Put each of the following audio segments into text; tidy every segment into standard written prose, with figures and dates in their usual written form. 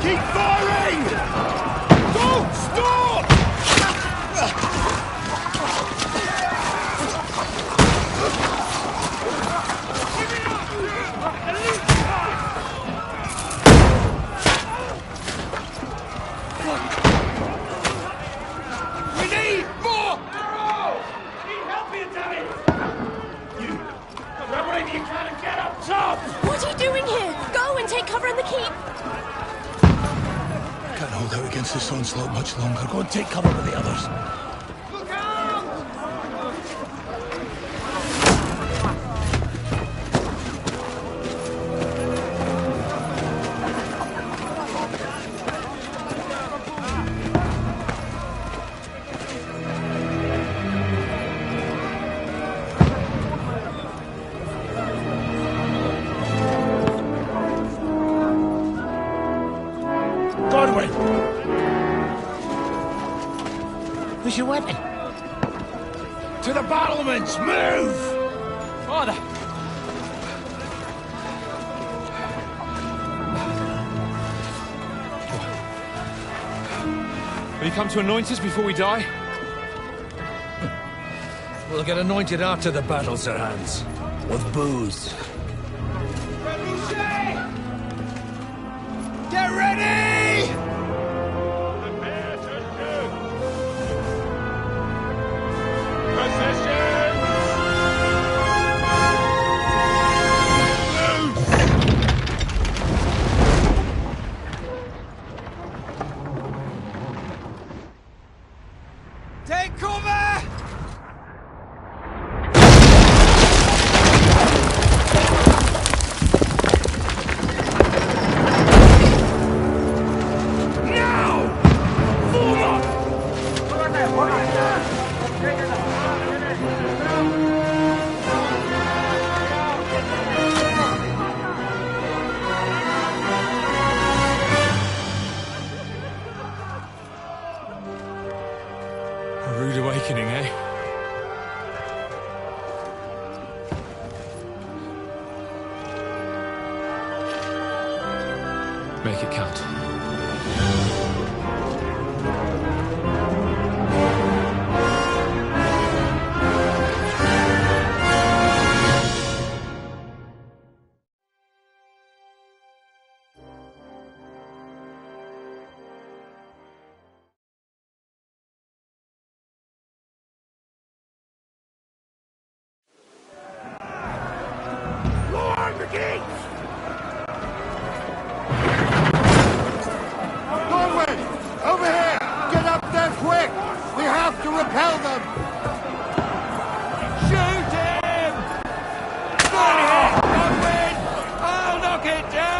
Keep firing! Don't stop! We need more arrows! Need help here, Danny! You grab whatever you can and get up top! What are you doing here? Go and take cover in the keep! Can't hold out against this onslaught much longer. Go and take cover with the others. Look out! Where's your weapon? To the battlements! Move! Father! Will you come to anoint us before we die? We'll get anointed after the battle, Sir Hans. With booze. Get ready! Take cover! A rude awakening, eh? Make it count. Lower the gates! Norway! Over here! Get up there quick! We have to repel them! Shoot him! Norway! I'll knock it down!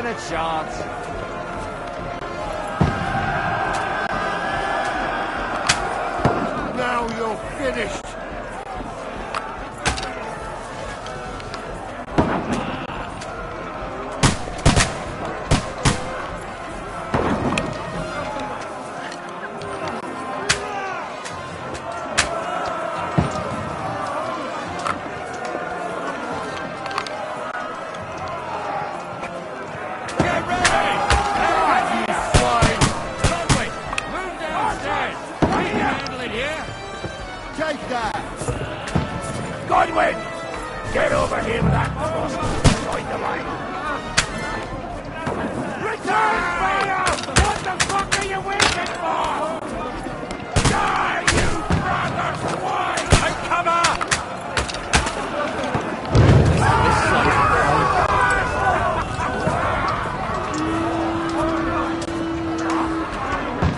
A chance. Now you're finished. Take that! Godwin! Get over here with that cross! Join the line! Return fire! What the fuck are you waiting for? Die, you brother swine! Take cover!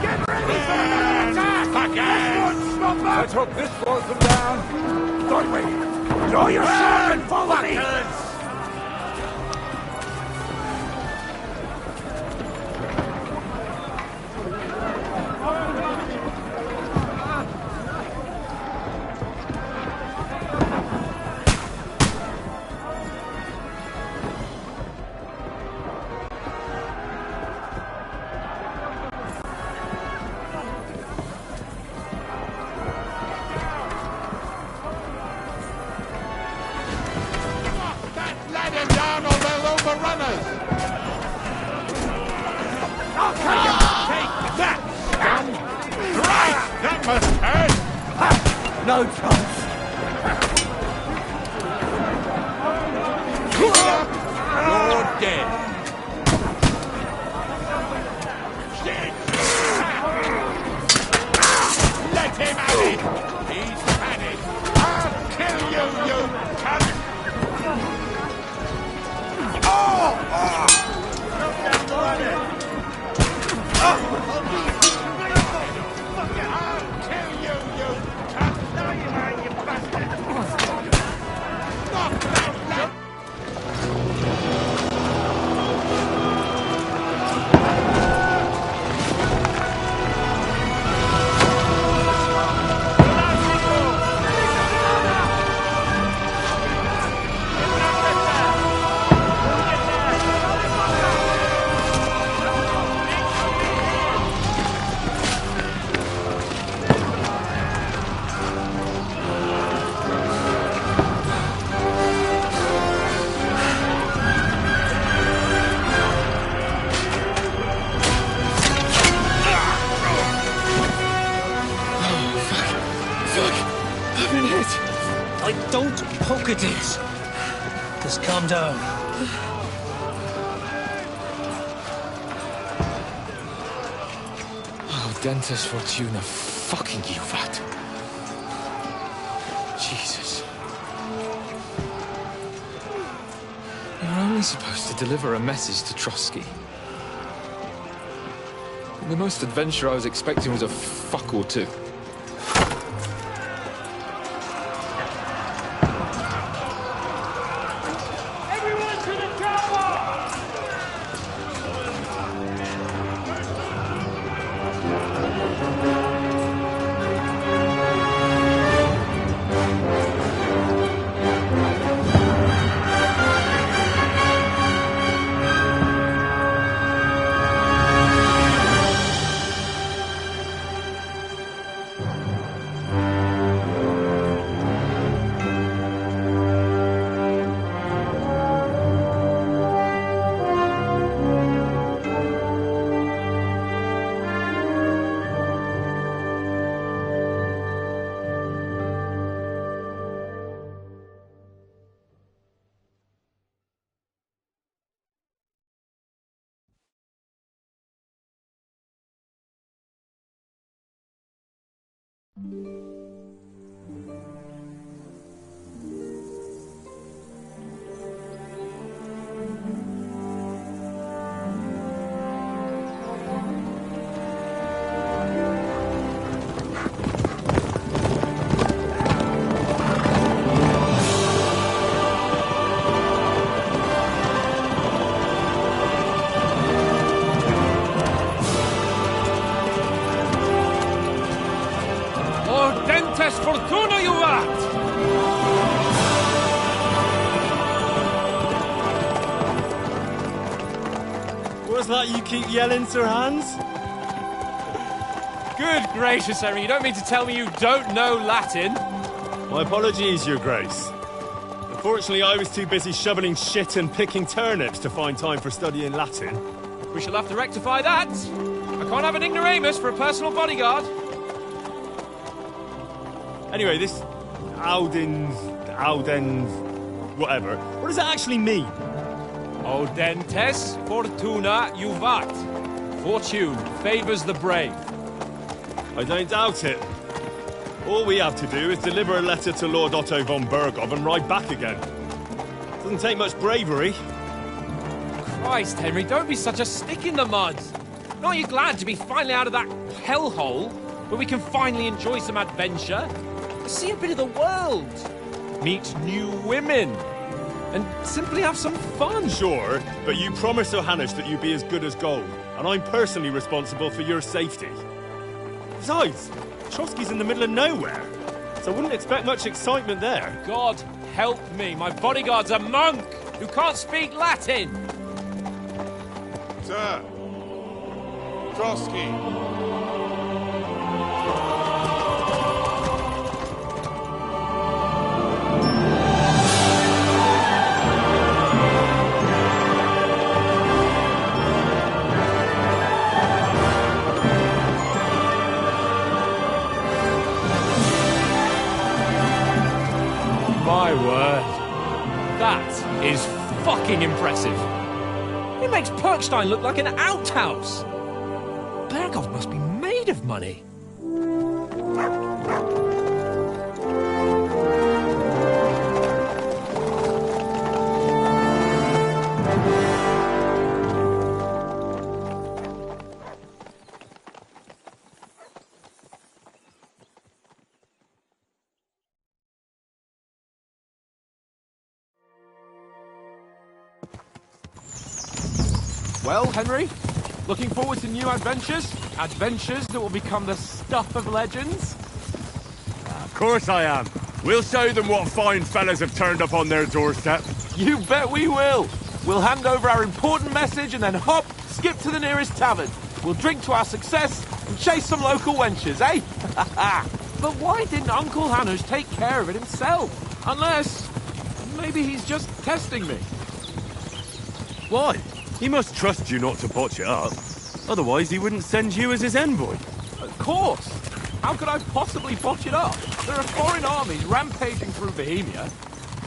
Get ready for another attack! Again! Let's hope this slows them down. Godwin, draw your sword and follow me. Gunners! Okay, take that, gun! Right! That must hurt! No chance. You're dead. Let him have it! He's had it! I'll kill you, you cunt! Oh! Oh! Look at bloody! I'll kill you, you cunt! No, you ain't, you bastard! Knock that lad! Don't poke at it. Just calm down. Oh, Dentes Fortuna, fucking you, vat. Jesus. You're only supposed to deliver a message to Trotsky. The most adventure I was expecting was a fuck or two. Fortuna, you rat! What's that you keep yelling, Sir Hans? Good gracious, Henry, you don't mean to tell me you don't know Latin? My apologies, Your Grace. Unfortunately, I was too busy shoveling shit and picking turnips to find time for studying Latin. We shall have to rectify that. I can't have an ignoramus for a personal bodyguard. Anyway, this Audens, whatever. What does that actually mean? Audentes fortuna juvat. Fortune favours the brave. I don't doubt it. All we have to do is deliver a letter to Lord Otto von Bergov and ride back again. Doesn't take much bravery. Christ, Henry, don't be such a stick in the mud. Aren't you glad to be finally out of that hellhole where we can finally enjoy some adventure? See a bit of the world, meet new women, and simply have some fun. Sure, but you promised Johannes that you'd be as good as gold, and I'm personally responsible for your safety. Besides, Trotsky's in the middle of nowhere, so I wouldn't expect much excitement there. God help me, my bodyguard's a monk who can't speak Latin. Sir! Trotsky! That is fucking impressive. It makes Perkstein look like an outhouse. Berghoff must be made of money. Well, Henry, looking forward to new adventures? Adventures that will become the stuff of legends? Of course I am. We'll show them what fine fellas have turned up on their doorstep. You bet we will! We'll hand over our important message and then hop, skip to the nearest tavern. We'll drink to our success and chase some local wenches, eh? But why didn't Uncle Hanush take care of it himself? Unless, maybe he's just testing me. Why? He must trust you not to botch it up. Otherwise, he wouldn't send you as his envoy. Of course! How could I possibly botch it up? There are foreign armies rampaging through Bohemia.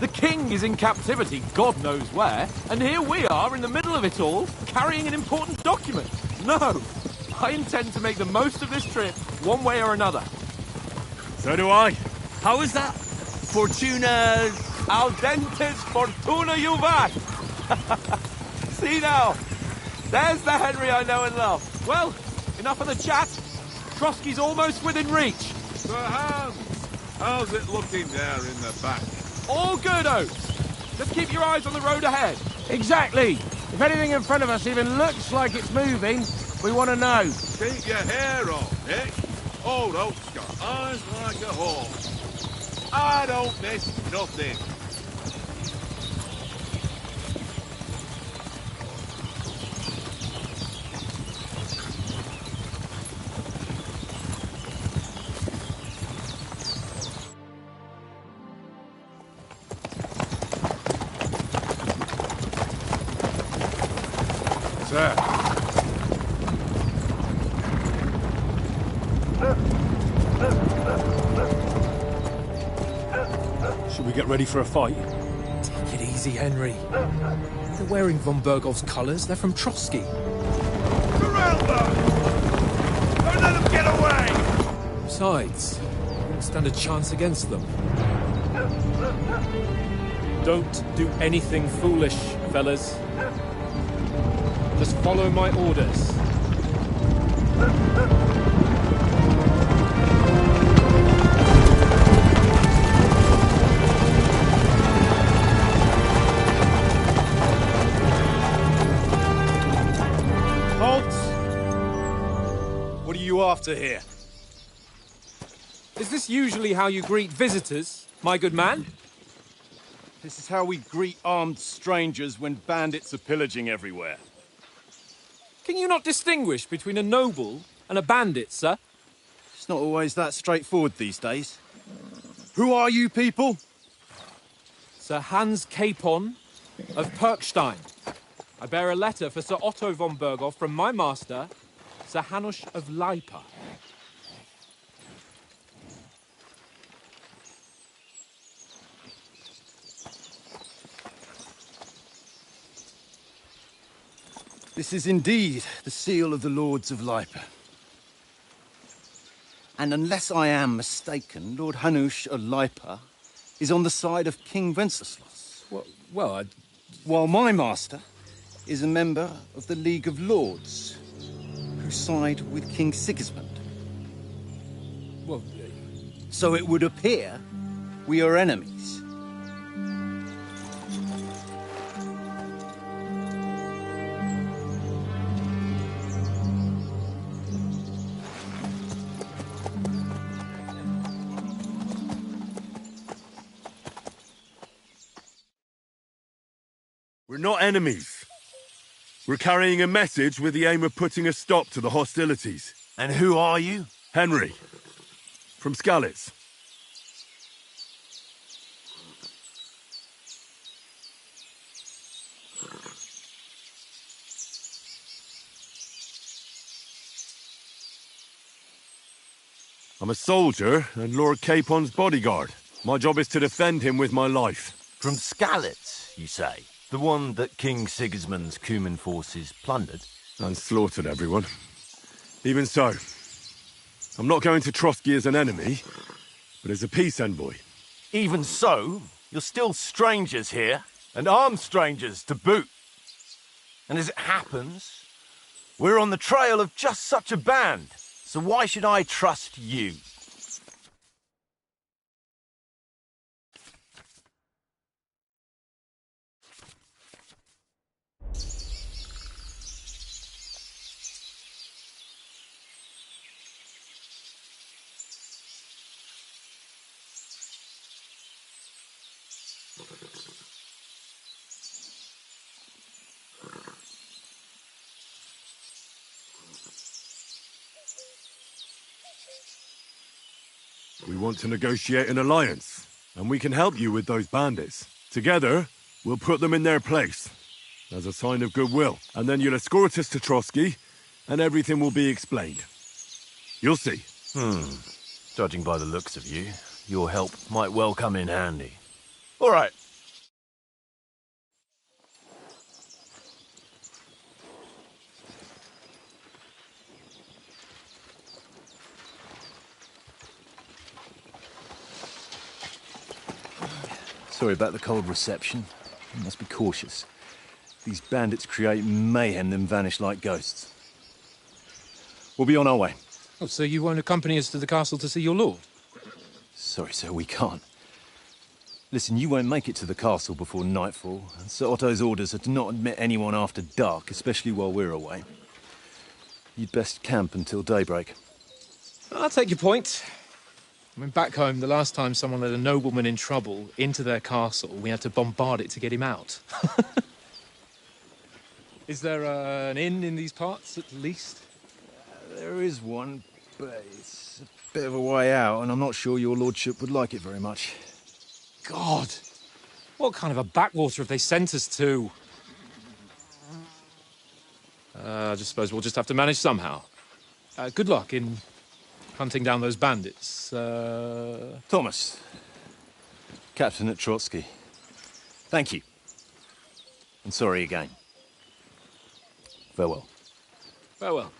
The king is in captivity, God knows where, and here we are in the middle of it all, carrying an important document. No! I intend to make the most of this trip, one way or another. So do I. How is that? Fortuna... Al dentes fortuna juvat! See now, there's the Henry I know and love. Well, enough of the chat. Trotsky's almost within reach. Sir Hans, how's it looking there in the back? All good, Oates. Just keep your eyes on the road ahead. Exactly. If anything in front of us even looks like it's moving, we want to know. Keep your hair on, Nick. Old Oak's got eyes like a hawk. I don't miss nothing. Sir. Should we get ready for a fight? Take it easy, Henry. They're wearing von Berghoff's colours. They're from Trotsky. Surround them! Don't let them get away! Besides, we won't stand a chance against them. Don't do anything foolish, fellas. Just follow my orders. Halt! What are you after here? Is this usually how you greet visitors, my good man? This is how we greet armed strangers when bandits are pillaging everywhere. Can you not distinguish between a noble and a bandit, sir? It's not always that straightforward these days. Who are you people? Sir Hans Capon of Perkstein. I bear a letter for Sir Otto von Berghoff from my master, Sir Hanush of Lipa. This is indeed the seal of the Lords of Lipa. And unless I am mistaken, Lord Hanush of Lipa is on the side of King Wenceslas. While my master is a member of the League of Lords, who side with King Sigismund. Well, So it would appear we are enemies. We're not enemies. We're carrying a message with the aim of putting a stop to the hostilities. And who are you? Henry, from Skalitz. I'm a soldier and Lord Capon's bodyguard. My job is to defend him with my life. From Skalitz, you say? The one that King Sigismund's Cuman forces plundered? And slaughtered everyone. Even so, I'm not going to Trotsky as an enemy, but as a peace envoy. Even so, you're still strangers here, and armed strangers to boot. And as it happens, we're on the trail of just such a band, so why should I trust you? We want to negotiate an alliance, and we can help you with those bandits. Together, we'll put them in their place, as a sign of goodwill. And then you'll escort us to Trotsky, and everything will be explained. You'll see. Judging by the looks of you, your help might well come in handy. All right. Sorry about the cold reception. You must be cautious. These bandits create mayhem, then vanish like ghosts. We'll be on our way. Oh, so you won't accompany us to the castle to see your lord? Sorry, sir, we can't. Listen, you won't make it to the castle before nightfall. And Sir Otto's orders are to not admit anyone after dark, especially while we're away. You'd best camp until daybreak. I'll take your point. I mean, back home, the last time someone let a nobleman in trouble into their castle, we had to bombard it to get him out. Is there an inn in these parts, at least? There is one, but it's a bit of a way out, and I'm not sure your lordship would like it very much. God! What kind of a backwater have they sent us to? I just suppose we'll just have to manage somehow. Good luck in hunting down those bandits. Thomas, captain at Trotsky. Thank you. And sorry again. Farewell. Farewell.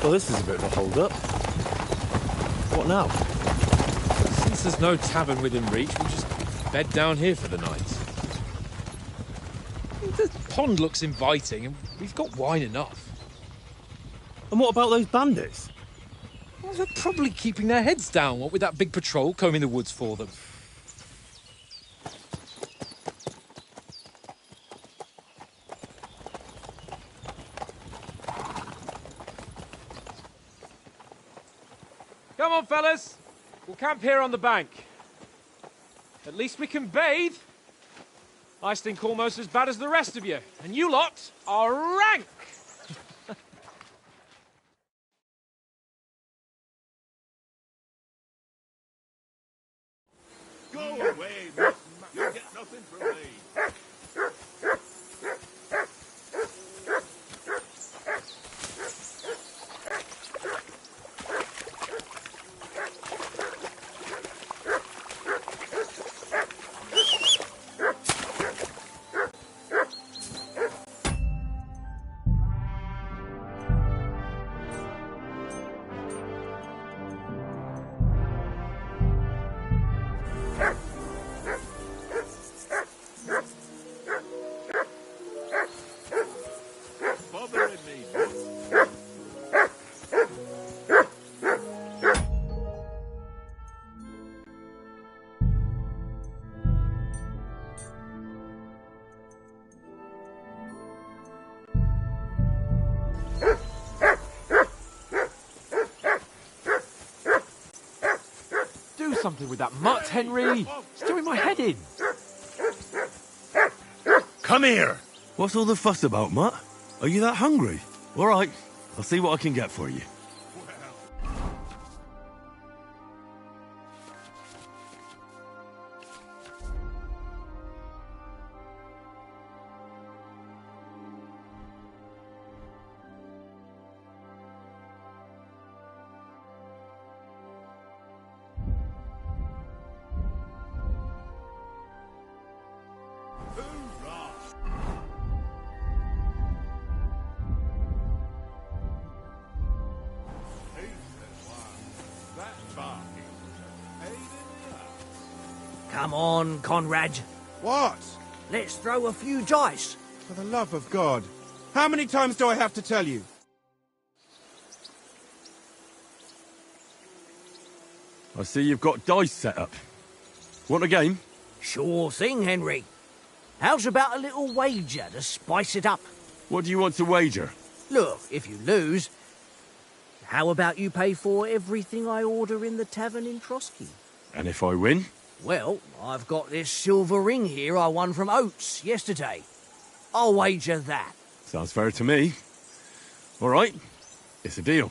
Well, this is a bit of a hold-up. What now? Since there's no tavern within reach, we'll just bed down here for the night. The pond looks inviting, and we've got wine enough. And what about those bandits? Well, they're probably keeping their heads down, what with that big patrol combing the woods for them. Come on, fellas. We'll camp here on the bank. At least we can bathe. I stink almost as bad as the rest of you. And you lot are rank! Go away, you'll get nothing from me. Do something with that mutt, Henry! It's doing my head in! Come here! What's all the fuss about, Mutt? Are you that hungry? All right, I'll see what I can get for you. Come on, Conrad. What? Let's throw a few dice. For the love of God. How many times do I have to tell you? I see you've got dice set up. Want a game? Sure thing, Henry. How's about a little wager to spice it up? What do you want to wager? Look, if you lose, how about you pay for everything I order in the tavern in Trotsky? And if I win? Well, I've got this silver ring here I won from Oates yesterday. I'll wager that. Sounds fair to me. All right, it's a deal.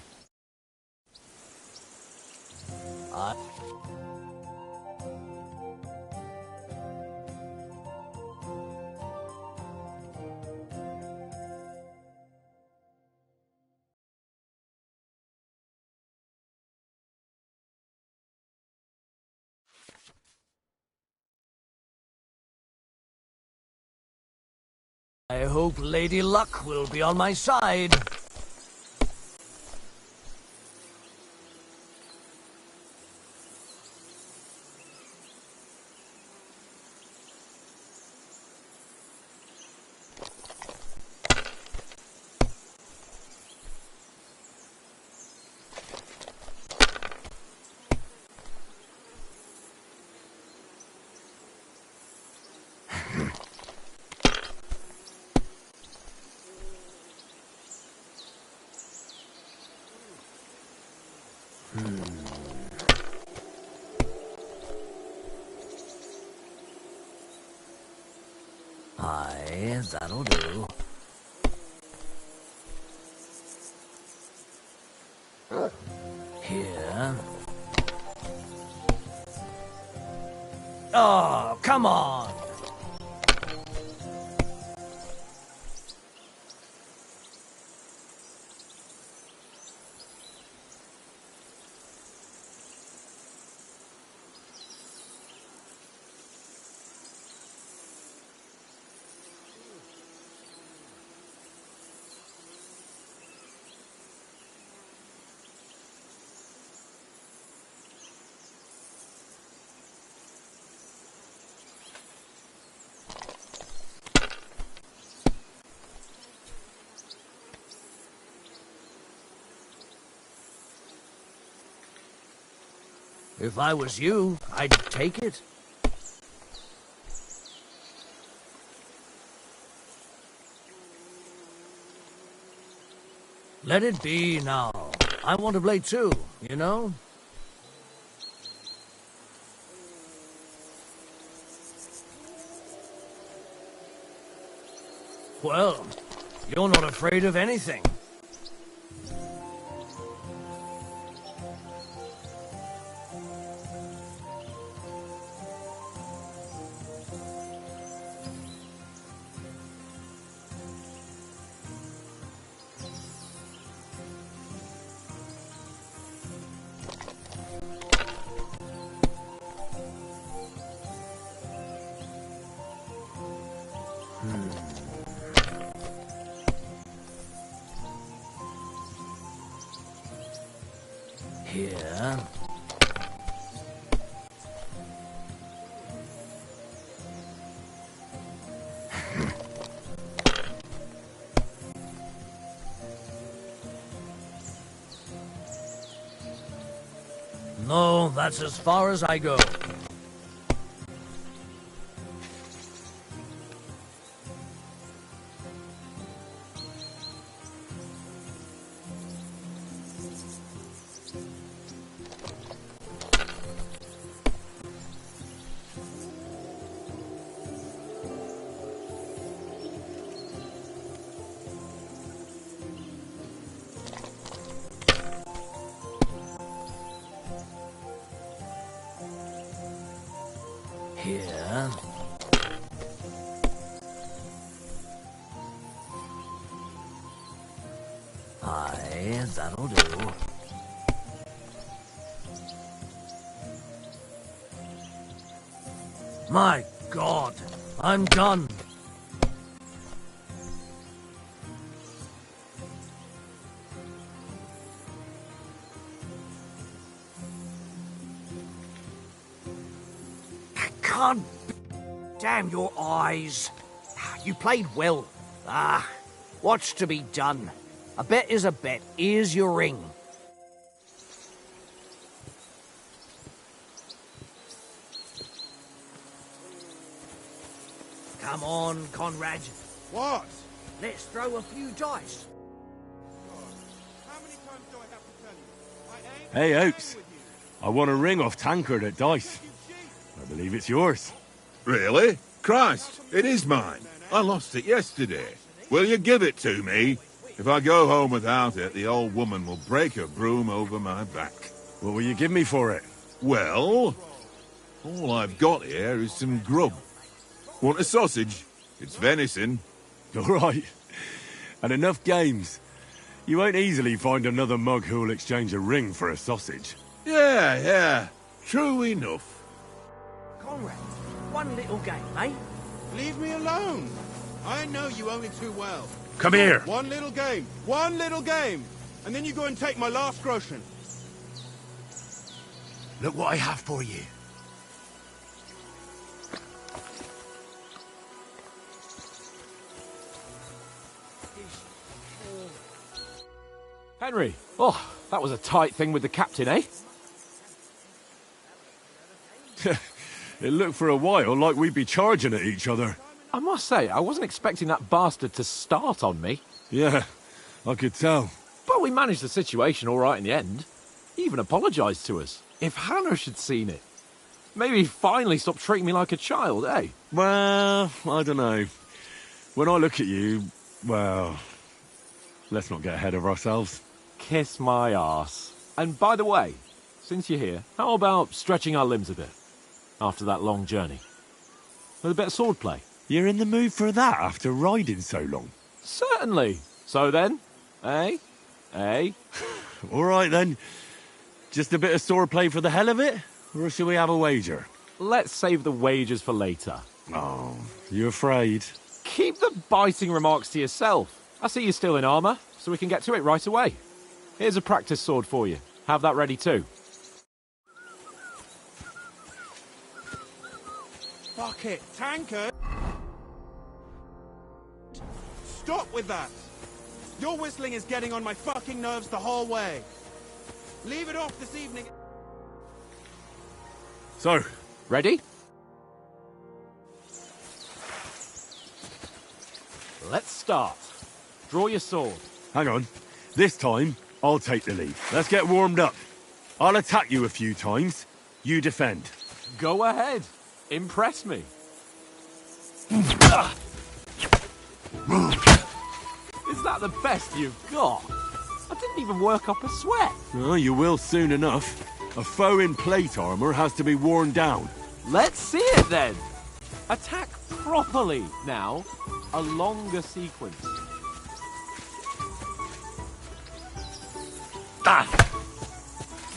I hope Lady Luck will be on my side. Aye, that'll do. Here. Oh, come on! If I was you, I'd take it. Let it be now. I want to play too, you know? Well, you're not afraid of anything. Here. No, that's as far as I go. Here. Aye, that'll do. My God, I'm done. can't... Damn your eyes. You played well. What's to be done? A bet is a bet. Here's your ring. Come on, Conrad. What? Let's throw a few dice. How many times do I have to tell you? I ain't Hey, playing Oaks. with you. I won a ring off Tankard at Dice. I believe it's yours. Really? Christ, it is mine. I lost it yesterday. Will you give it to me? If I go home without it, the old woman will break her broom over my back. What will you give me for it? Well, all I've got here is some grub. Want a sausage? It's venison. All right. And enough games. You won't easily find another mug who'll exchange a ring for a sausage. Yeah. True enough. Conrad, one little game, eh? Leave me alone. I know you only too well. Come here. One little game. And then you go and take my last groschen. Look what I have for you. Henry, oh, that was a tight thing with the captain, eh? It looked for a while like we'd be charging at each other. I must say, I wasn't expecting that bastard to start on me. Yeah, I could tell. But we managed the situation all right in the end. He even apologised to us. If Hanush had seen it, maybe he'd finally stop treating me like a child, eh? Well, I don't know. When I look at you, well, let's not get ahead of ourselves. Kiss my arse. And by the way, since you're here, how about stretching our limbs a bit? After that long journey. With a bit of swordplay. You're in the mood for that after riding so long? Certainly. So then, eh? Eh? All right then. Just a bit of swordplay for the hell of it? Or shall we have a wager? Let's save the wagers for later. Oh, you afraid? Keep the biting remarks to yourself. I see you're still in armour, so we can get to it right away. Here's a practice sword for you. Have that ready too. Fuck it. Tankard. Stop with that. Your whistling is getting on my fucking nerves the whole way. Leave it off this evening. So, Ready? Let's start. Draw your sword. hang on. This time, I'll take the lead. Let's get warmed up. I'll attack you a few times. You defend. Go ahead. Impress me. Is that the best you've got? I didn't even work up a sweat. Oh, you will soon enough. A foe in plate armor has to be worn down. Let's see it then. Attack properly now. A longer sequence.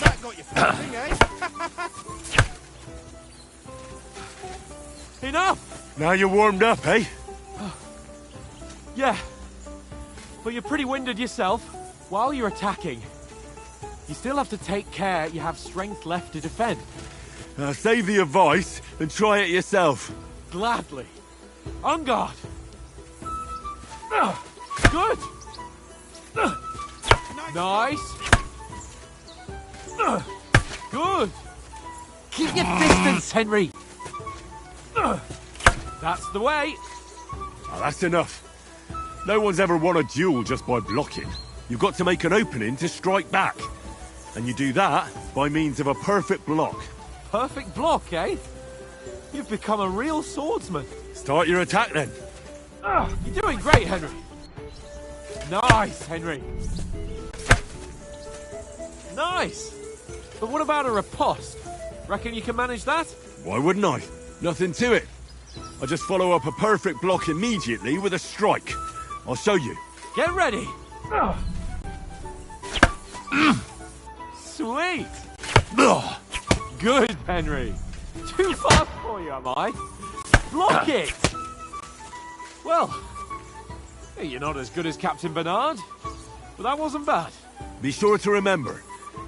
That got you thinking, eh? Enough! Now you're warmed up, eh? Yeah. But you're pretty winded yourself. While you're attacking, you still have to take care you have strength left to defend. Save the advice and try it yourself. Gladly. On guard. Good. Nice. Good. Keep your distance, Henry. That's the way. Oh, that's enough. No one's ever won a duel just by blocking. You've got to make an opening to strike back. And you do that by means of a perfect block. Perfect block, eh? You've become a real swordsman. Start your attack then. You're doing great, Henry. Nice, Henry. Nice. But what about a riposte? Reckon you can manage that? Why wouldn't I? Nothing to it. I just follow up a perfect block immediately with a strike. I'll show you. Get ready. Sweet. Good, Henry. Too fast for you, am I? Block it. Well, you're not as good as Captain Bernard, but that wasn't bad. Be sure to remember,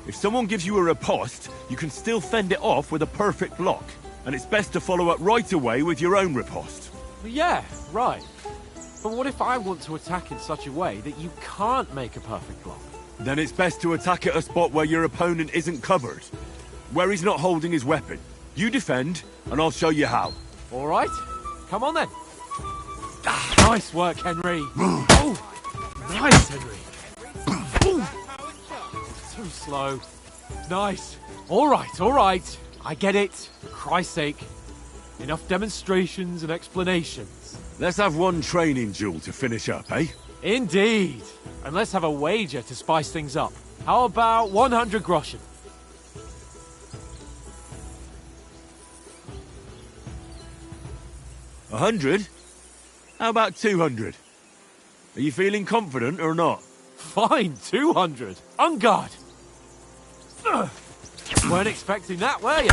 if someone gives you a riposte, you can still fend it off with a perfect block. and it's best to follow up right away with your own riposte. Yeah, right. But what if I want to attack in such a way that you can't make a perfect block? Then it's best to attack at a spot where your opponent isn't covered, where he's not holding his weapon. You defend, and I'll show you how. All right, come on then. Nice work, Henry. Oh, nice, Henry. Too slow. Nice. All right. I get it. For Christ's sake. Enough demonstrations and explanations. Let's have one training duel to finish up, eh? Indeed. And let's have a wager to spice things up. How about 100 groschen? 100? How about 200? Are you feeling confident or not? Fine, 200. On guard. Weren't expecting that, were you?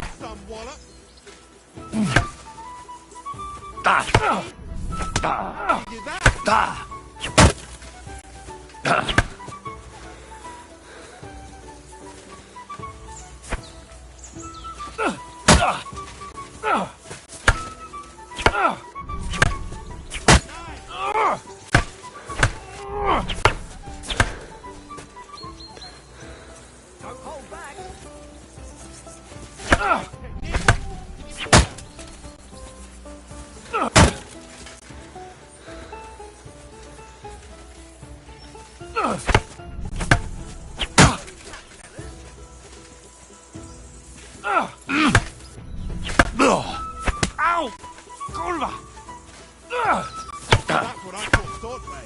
Ow! Kurwa! That's what I call swordplay.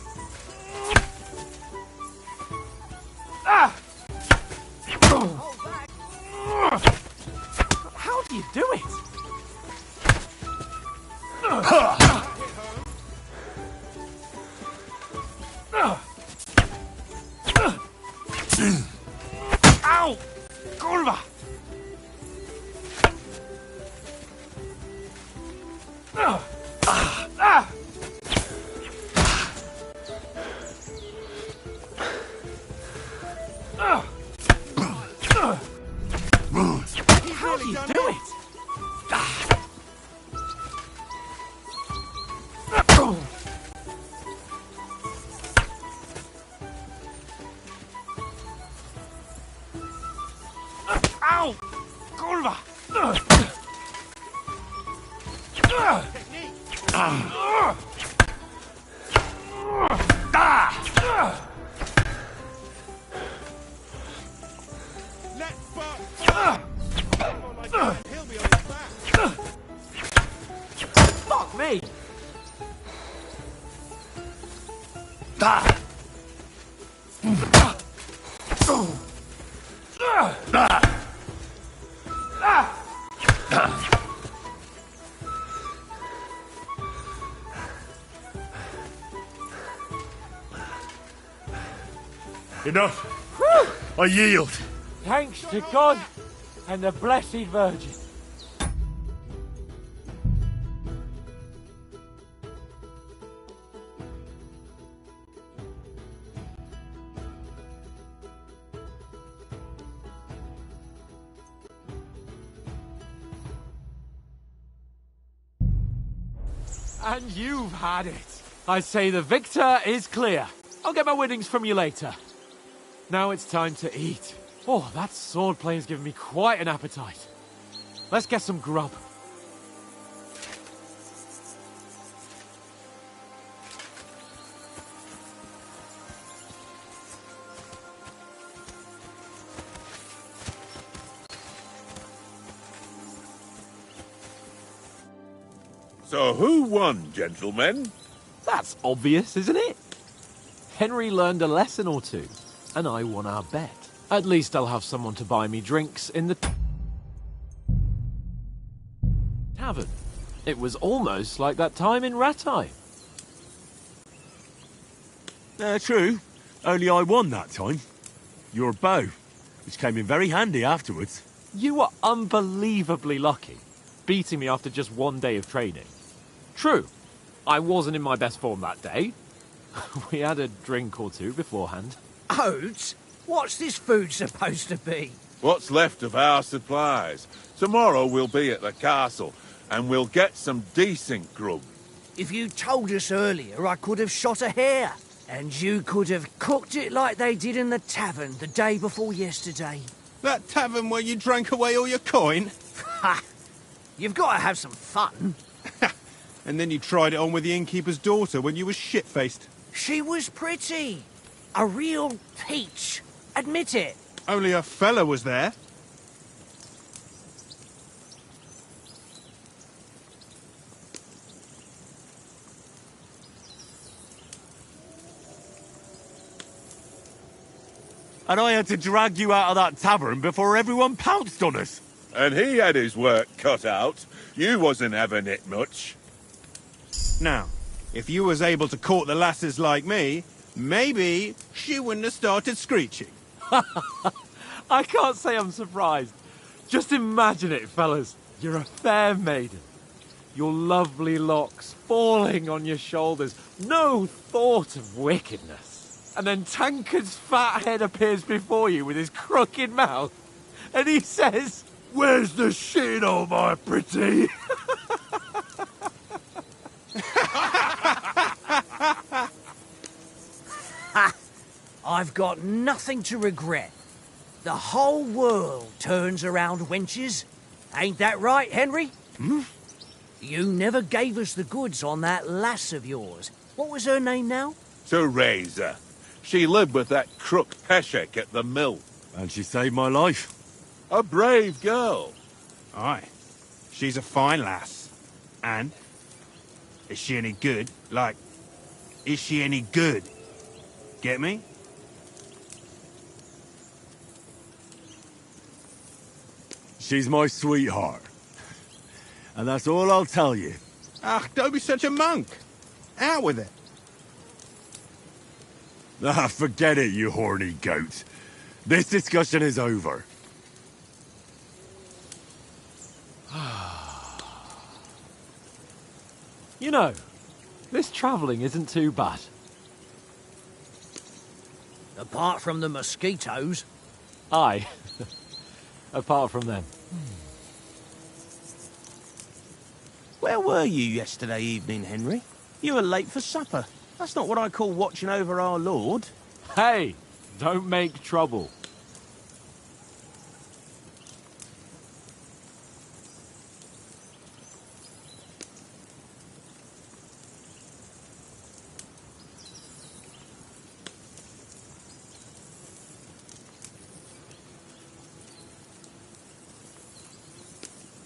How do you do it? Ow! Kurwa! How do you do it? Ow! Kurwa! Let's fuck! He'll be on his back. Fuck me! Enough. I yield. Thanks to God and the Blessed Virgin. And you've had it. I say the victor is clear. I'll get my winnings from you later. Now it's time to eat. Oh, that swordplay has given me quite an appetite. Let's get some grub. So who won, gentlemen? That's obvious, isn't it? Henry learned a lesson or two, and I won our bet. At least I'll have someone to buy me drinks in the tavern. It was almost like that time in Rattay. True. Only I won that time. Your bow, which came in very handy afterwards. You were unbelievably lucky, beating me after just one day of training. True, I wasn't in my best form that day. We had a drink or two beforehand. Oates? What's this food supposed to be? What's left of our supplies. Tomorrow we'll be at the castle, and we'll get some decent grub. If you told us earlier, I could have shot a hare. And you could have cooked it like they did in the tavern the day before yesterday. That tavern where you drank away all your coin? Ha! You've got to have some fun. And then you tried it on with the innkeeper's daughter when you were shit-faced. She was pretty. A real peach. Admit it. Only a fella was there. And I had to drag you out of that tavern before everyone pounced on us. And he had his work cut out. You wasn't having it much. Now, if you was able to court the lasses like me, maybe she wouldn't have started screeching. I can't say I'm surprised. Just imagine it, fellas. You're a fair maiden. Your lovely locks falling on your shoulders. No thought of wickedness. And then Tankard's fat head appears before you with his crooked mouth. And he says, "Where's the shit, oh my pretty?" I've got nothing to regret. The whole world turns around wenches. Ain't that right, Henry? Hmm? You never gave us the goods on that lass of yours. What was her name now? Teresa. She lived with that crook Peshek at the mill. And she saved my life. A brave girl. Aye. She's a fine lass. And? Is she any good? Like, is she any good? Get me? She's my sweetheart. And that's all I'll tell you. Ah, don't be such a monk. Out with it. Ah, forget it, you horny goat. This discussion is over. You know, this travelling isn't too bad. Apart from the mosquitoes. Aye. Apart from them. Where were you yesterday evening, Henry? You were late for supper. That's not what I call watching over our Lord. Hey, don't make trouble.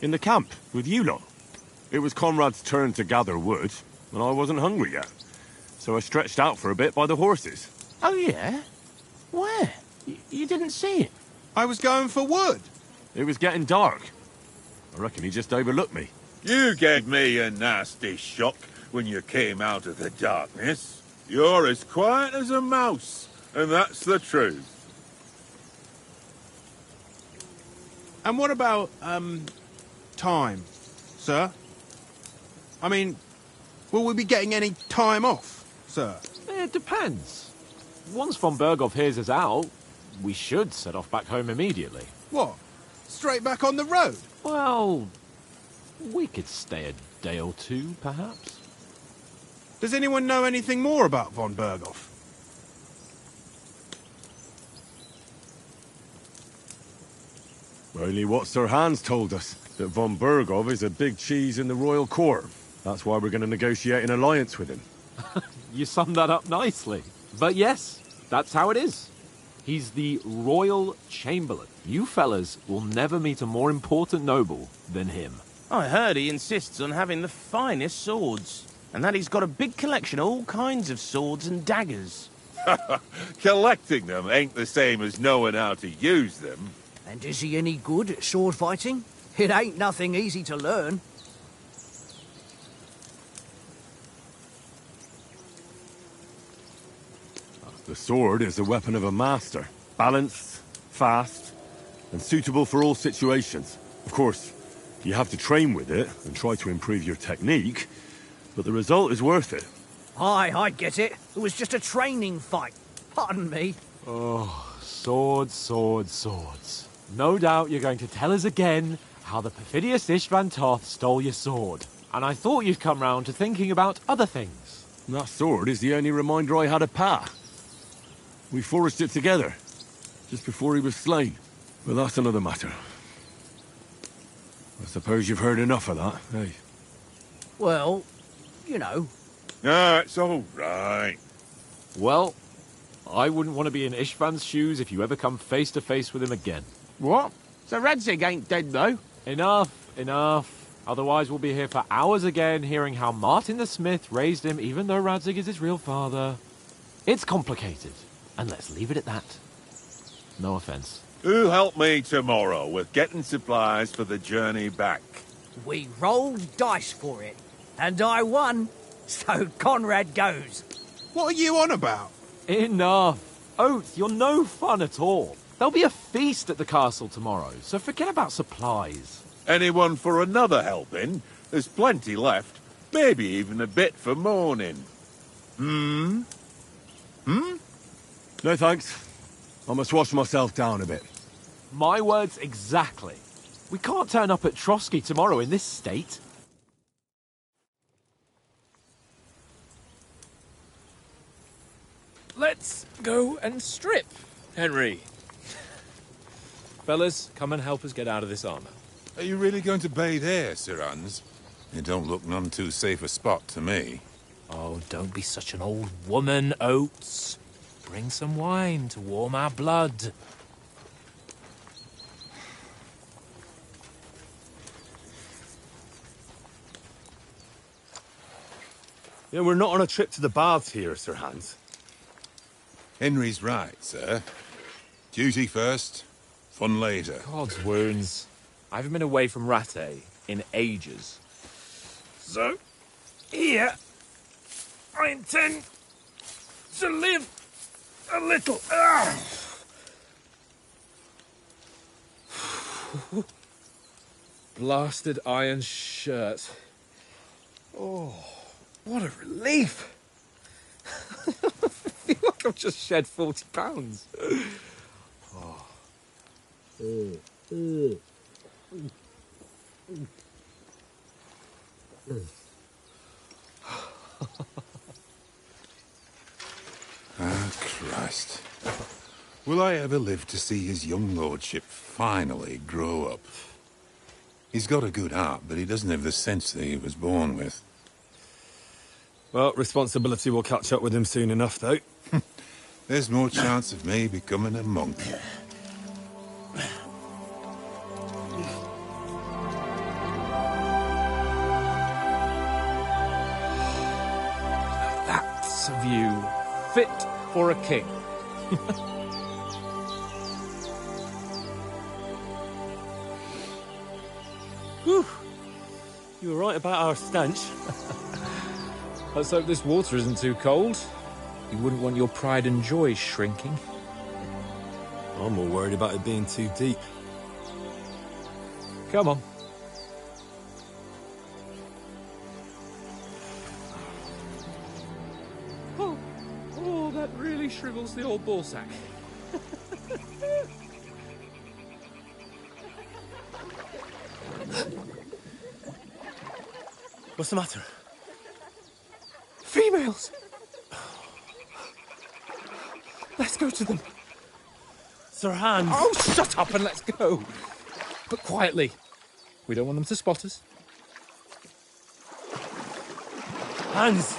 In the camp, with you lot. It was Conrad's turn to gather wood, and I wasn't hungry yet. So I stretched out for a bit by the horses. Oh, yeah? Where? You didn't see it? I was going for wood. It was getting dark. I reckon he just overlooked me. You gave me a nasty shock when you came out of the darkness. You're as quiet as a mouse, and that's the truth. And what about, time, sir? I mean, will we be getting any time off, sir? It depends. Once von Berghoff hears us out, we should set off back home immediately. What? Straight back on the road? Well, we could stay a day or two, perhaps. Does anyone know anything more about von Berghoff? Only what Sir Hans told us, that von Berghoff is a big cheese in the royal court. That's why we're going to negotiate an alliance with him. You summed that up nicely. But yes, that's how it is. He's the Royal Chamberlain. You fellas will never meet a more important noble than him. I heard he insists on having the finest swords, and that he's got a big collection of all kinds of swords and daggers. Collecting them ain't the same as knowing how to use them. And is he any good at sword fighting? It ain't nothing easy to learn. The sword is the weapon of a master. Balanced, fast, and suitable for all situations. Of course, you have to train with it and try to improve your technique, but the result is worth it. Aye, I get it. It was just a training fight. Pardon me. Oh, swords, swords, swords. No doubt you're going to tell us again how the perfidious Istvan Toth stole your sword. And I thought you'd come round to thinking about other things. That sword is the only reminder I had of Pa. We forged it together, just before he was slain. But that's another matter. I suppose you've heard enough of that, eh? Well, you know. No, it's all right. Well, I wouldn't want to be in Istvan's shoes if you ever come face to face with him again. What? So Radzig ain't dead, though? Enough, enough. Otherwise we'll be here for hours again hearing how Martin the Smith raised him even though Radzig is his real father. It's complicated, and let's leave it at that. No offence. Who'll help me tomorrow with getting supplies for the journey back? We rolled dice for it, and I won, so Conrad goes. What are you on about? Enough. Oath, you're no fun at all. There'll be a feast at the castle tomorrow, so forget about supplies. Anyone for another helping? There's plenty left. Maybe even a bit for morning. Hmm? No thanks. I must wash myself down a bit. My words exactly. We can't turn up at Trotsky tomorrow in this state. Let's go and strip, Henry. Fellas, come and help us get out of this armor. Are you really going to bathe here, Sir Hans? It don't look none too safe a spot to me. Oh, don't be such an old woman, Oates. Bring some wine to warm our blood. Yeah, we're not on a trip to the baths here, Sir Hans. Henry's right, sir. Duty first, fun later. God's wounds. I haven't been away from Rattay in ages. So, here, I intend to live a little. Blasted iron shirt. Oh, what a relief. I feel like I've just shed 40 pounds. Ah, Christ. Will I ever live to see his young lordship finally grow up? He's got a good heart, but he doesn't have the sense that he was born with. Well, responsibility will catch up with him soon enough, though. There's more chance of me becoming a monk. That's a view fit for a king. Whew. You were right about our stench. Let's hope this water isn't too cold. You wouldn't want your pride and joy shrinking. I'm more worried about it being too deep. Come on. Oh, that really shrivels the old ballsack. What's the matter? Females! Let's go to them. Sir Hans! Oh, shut up and let's go. But quietly. We don't want them to spot us. Hans!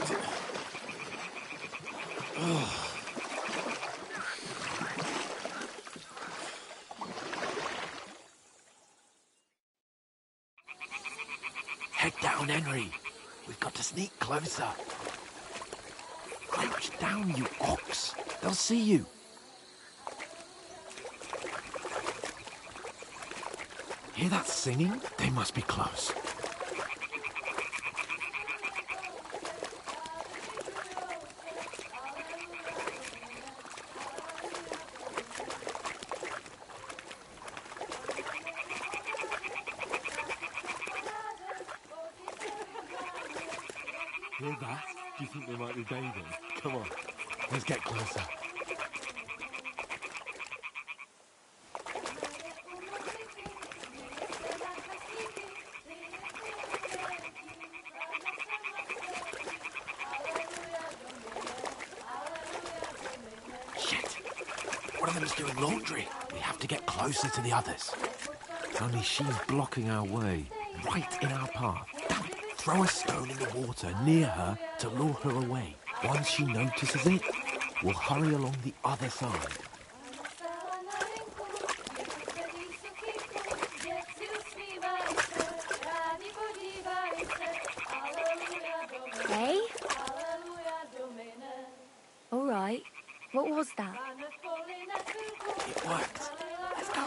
Head down, Henry. We've got to sneak closer. Crouch down, you ox. They'll see you. Hear that singing? They must be close. Hear that? Do you think they might be bathing? Come on, let's get closer. Emma's doing laundry. We have to get closer to the others. Only she's blocking our way, right in our path. Throw a stone in the water near her to lure her away. Once she notices it, we'll hurry along the other side. Hey? All right. What was that? It worked. Let's go.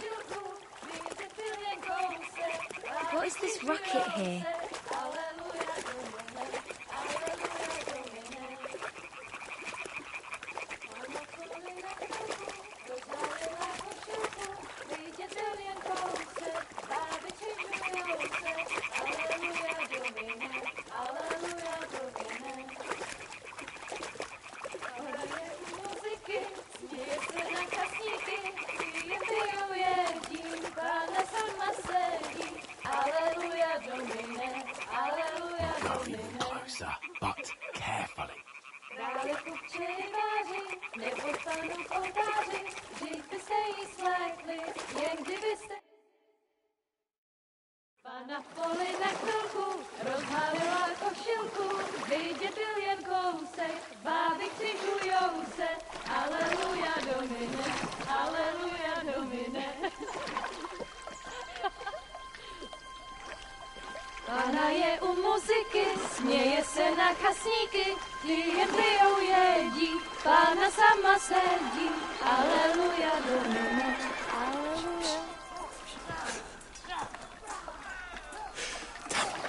What is this racket here? Go even closer, but carefully. Na poli na chvilku rozhalila košilku, vidět byl jen kousek, báby křižujou se, aleluja domine, aleluja domine. Pána je u muziky, směje se na kasníky, klienty jen jedí, pána sama sedí, aleluja domine, aleluja.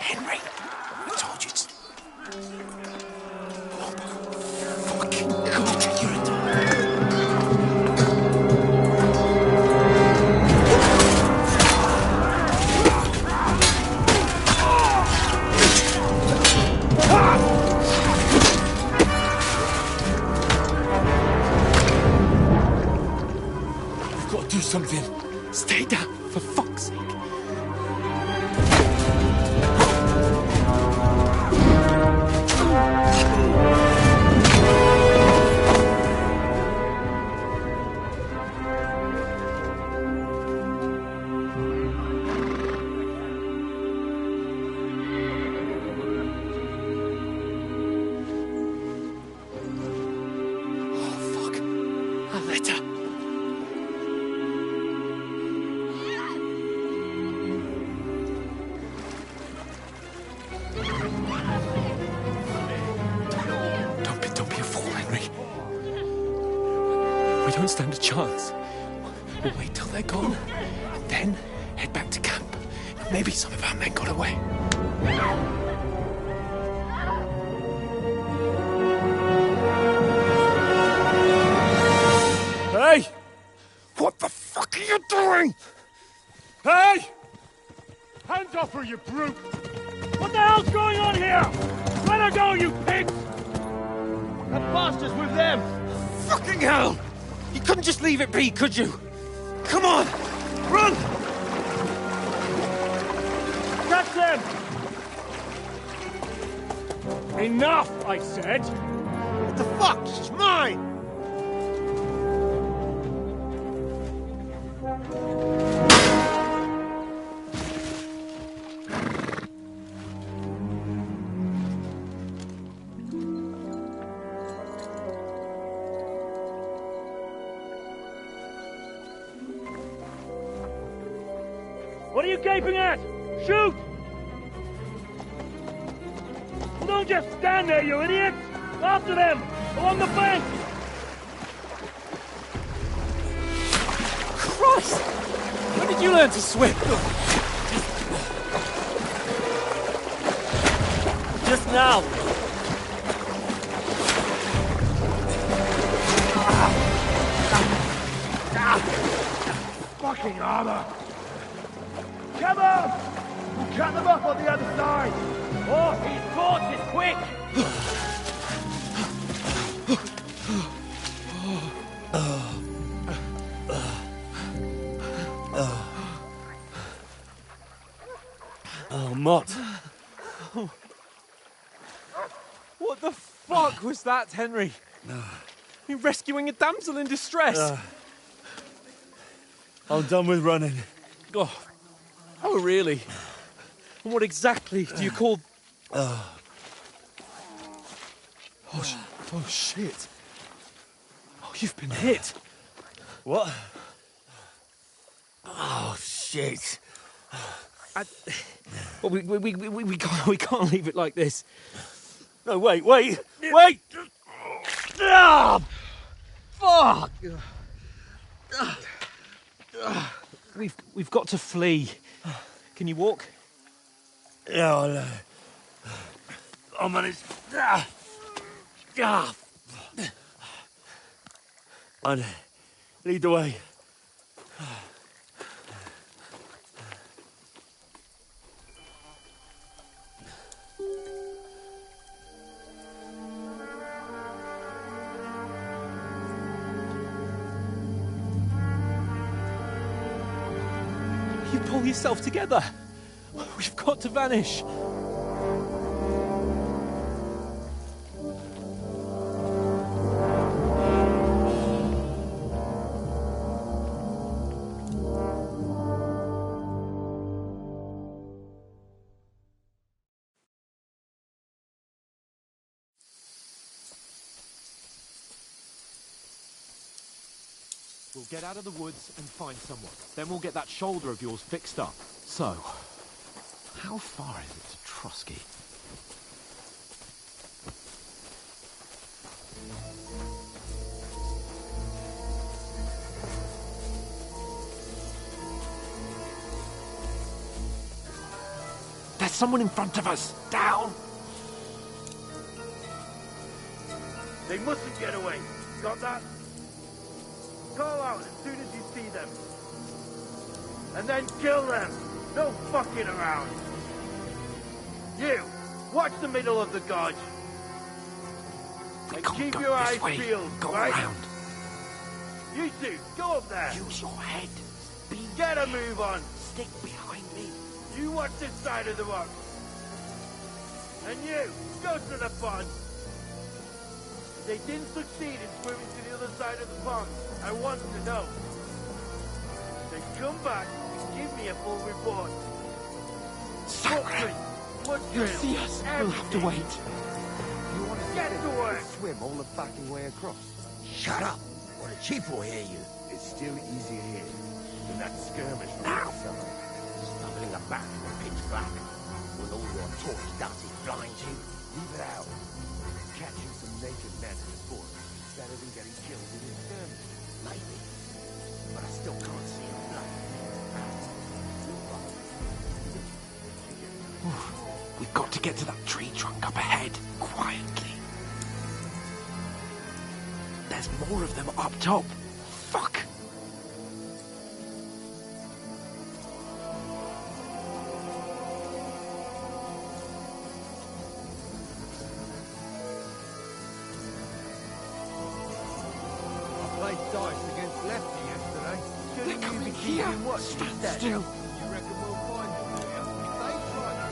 Henry, I told you to... Fucking God, you're a dog. We've got to do something. Stay down, for fuck's sake. We don't stand a chance. We'll wait till they're gone, and then head back to camp. Maybe some of our men got away. Hey! What the fuck are you doing? Hey! Hands off her, you brute! What the hell's going on here? Let her go, you pigs! That bastard's with them! Fucking hell! You couldn't just leave it be, could you? Come on! Run! Catch them! Enough, I said! What the fuck? She's mine! What are you gaping at? Shoot! Don't just stand there, you idiots! After them! Along the bank! Christ! When did you learn to swim? Just now! Fucking armor! Come on! We'll cut them off on the other side! Oh, he's torches, quick! Oh, Mott. What the fuck was that, Henry? You rescuing a damsel in distress? I'm done with running. Oh, really? And what exactly do you call... Oh, shit. Oh, you've been hit. What? Oh, shit. Well, we can't leave it like this. No, wait! Ah, fuck! We've got to flee. Can you walk? Yeah, I'll manage. And lead the way. You pull yourself together. We've got to vanish. We'll get out of the woods and find someone. Then we'll get that shoulder of yours fixed up. So, how far is it to Trotsky? There's someone in front of us! Down! They mustn't get away. Got that? Call out as soon as you see them. And then kill them. No fucking around. You, watch the middle of the gorge. And keep your eyes peeled, Go right? around. You two, go up there. Use your head. Get a move on. Stick behind me. You watch this side of the rock. And you, go to the pond. If they didn't succeed in swimming to the other side of the pond, I want to know. Then come back and give me a full report. Sacre! You'll see us. We'll have to wait. You want to get to work. Swim all the fucking way across. Shut up, or the chief will hear you. It's still easier here than that skirmish Now, stumbling about in the pitch black, when all your talk does is blind you. Leave it out. Catching some naked men in the forest better than getting killed in a skirmish. Maybe, but I still can't see your blood. We've got to get to that tree trunk up ahead, quietly. There's more of them up top. Fuck! Played dice against Lefty yesterday. They're coming here. Stand still. You reckon we'll find them here? If they try to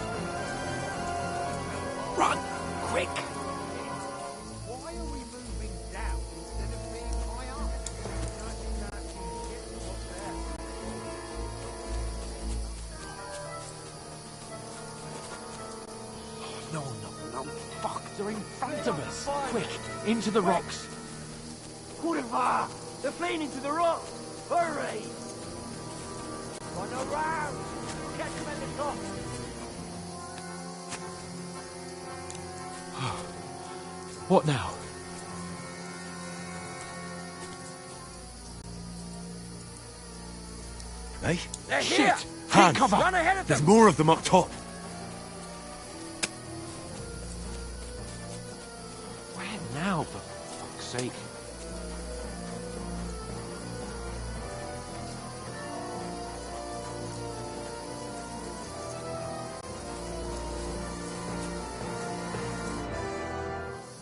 Run! Quick! why are we moving down instead of being high up? You can't actually get to what's there. No. Fuck, they're in front of us. Quick, into the rocks. Kurva! They're fleeing into the rock! Hurry! Run around! Catch them at the top! What now? Hey? They're Shit! here! Hans, cover! Run ahead of there's them! more of them up top. Where now, for fuck's sake?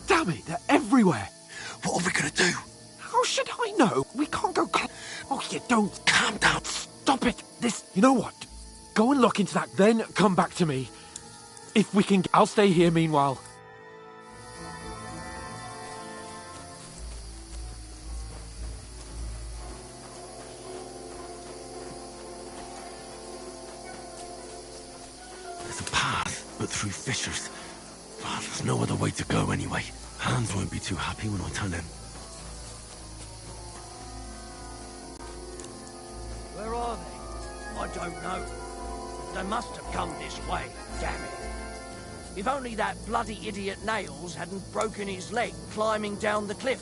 Damn it, they're everywhere! What are we gonna do? How should I know? We can't go Oh, you don't. Calm down. Stop it. You know what? Go and look into that, then come back to me. If we can... I'll stay here meanwhile. There's a path, but through fissures. Oh, there's no other way to go anyway. Hans won't be too happy when I tell him. Where are they? I don't know. They must have come this way, damn it. If only that bloody idiot Nails hadn't broken his leg climbing down the cliff.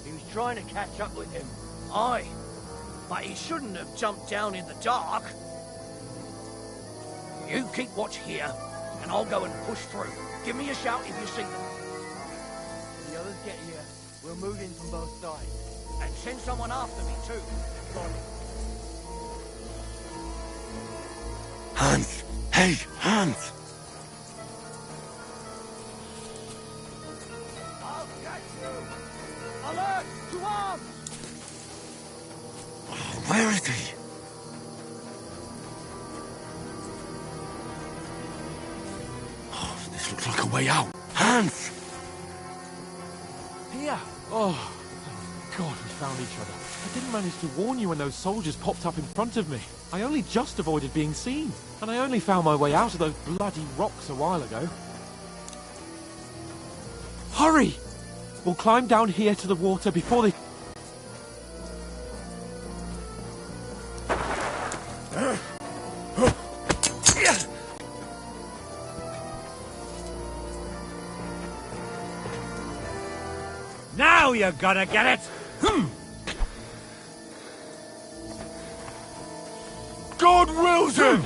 He was trying to catch up with him. Aye, but he shouldn't have jumped down in the dark. You keep watch here, and I'll go and push through. Give me a shout if you see them. The others get here. We'll move in from both sides. And send someone after me, too. Hans! Hey, Hans! I'll catch you! Alert! To arms! Where is he? Oh, this looks like a way out. Hans! Here! Oh, thank God we found each other. I didn't manage to warn you when those soldiers popped up in front of me. I only just avoided being seen. And I only found my way out of those bloody rocks a while ago. Hurry! We'll climb down here to the water before they... Now you're gonna get it! God wills him!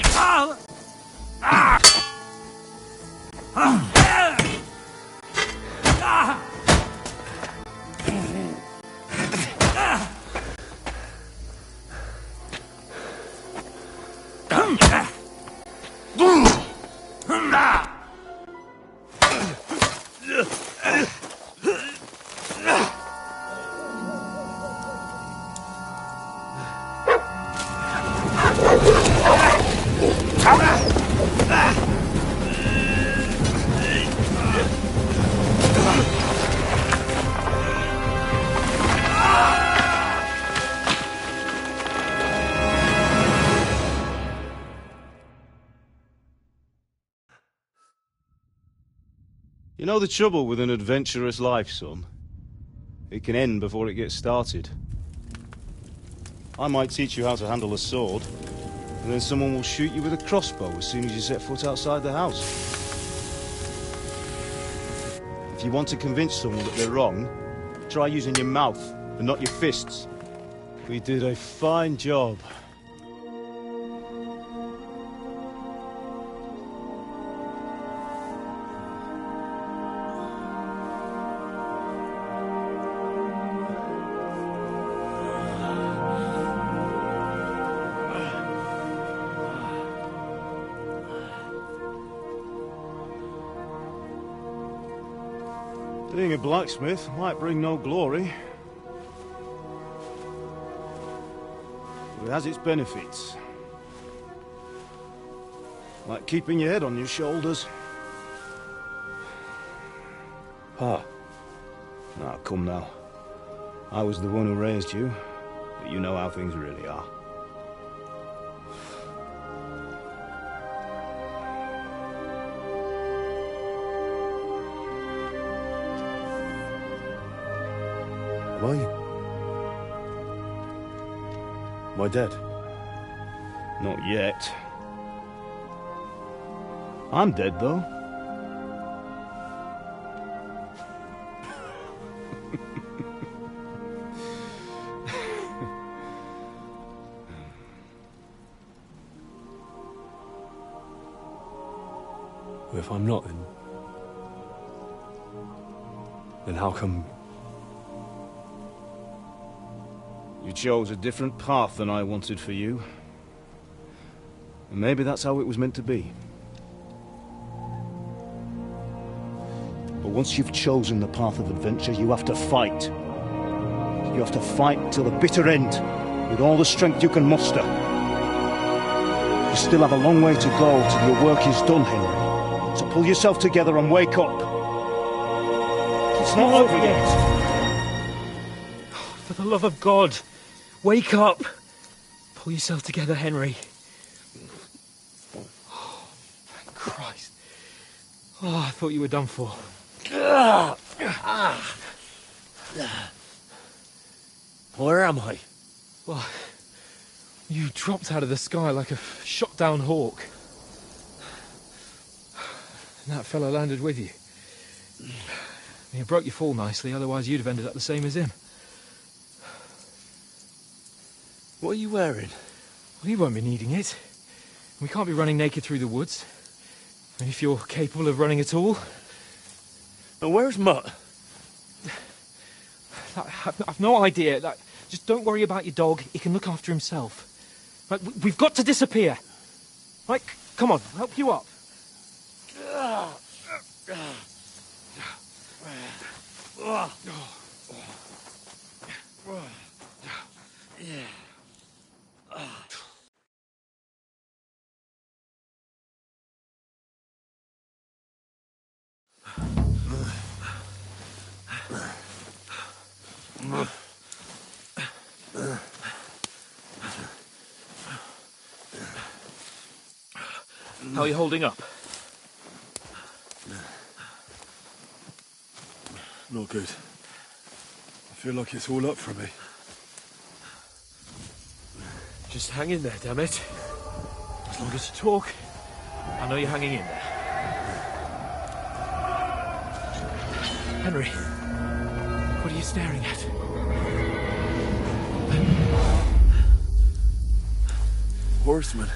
You know the trouble with an adventurous life, son? It can end before it gets started. I might teach you how to handle a sword, and then someone will shoot you with a crossbow as soon as you set foot outside the house. If you want to convince someone that they're wrong, try using your mouth and not your fists. We did a fine job. Being a blacksmith might bring no glory, but it has its benefits. Like keeping your head on your shoulders. Pa. Now, come now. I was the one who raised you, but you know how things really are. Am I dead? Not yet. I'm dead, though. If I'm not, then how come... You chose a different path than I wanted for you. And maybe that's how it was meant to be. But once you've chosen the path of adventure, you have to fight. You have to fight till the bitter end, with all the strength you can muster. You still have a long way to go till your work is done, Henry. So pull yourself together and wake up. It's not over yet. For the love of God, wake up! Pull yourself together, Henry. Oh, thank Christ. Oh, I thought you were done for. Where am I? Well, you dropped out of the sky like a shot-down hawk. And that fella landed with you. You broke your fall nicely, otherwise you'd have ended up the same as him. What are you wearing? Well, you won't be needing it. We can't be running naked through the woods. I mean, if you're capable of running at all. And where's Mutt? I've no idea. Just don't worry about your dog. He can look after himself. Right, we've got to disappear. Right, come on, I'll help you up. How are you holding up? Not good. I feel like it's all up for me. Just hang in there, damn it. As long as you talk, I know you're hanging in there. Henry, what are you staring at? Horseman.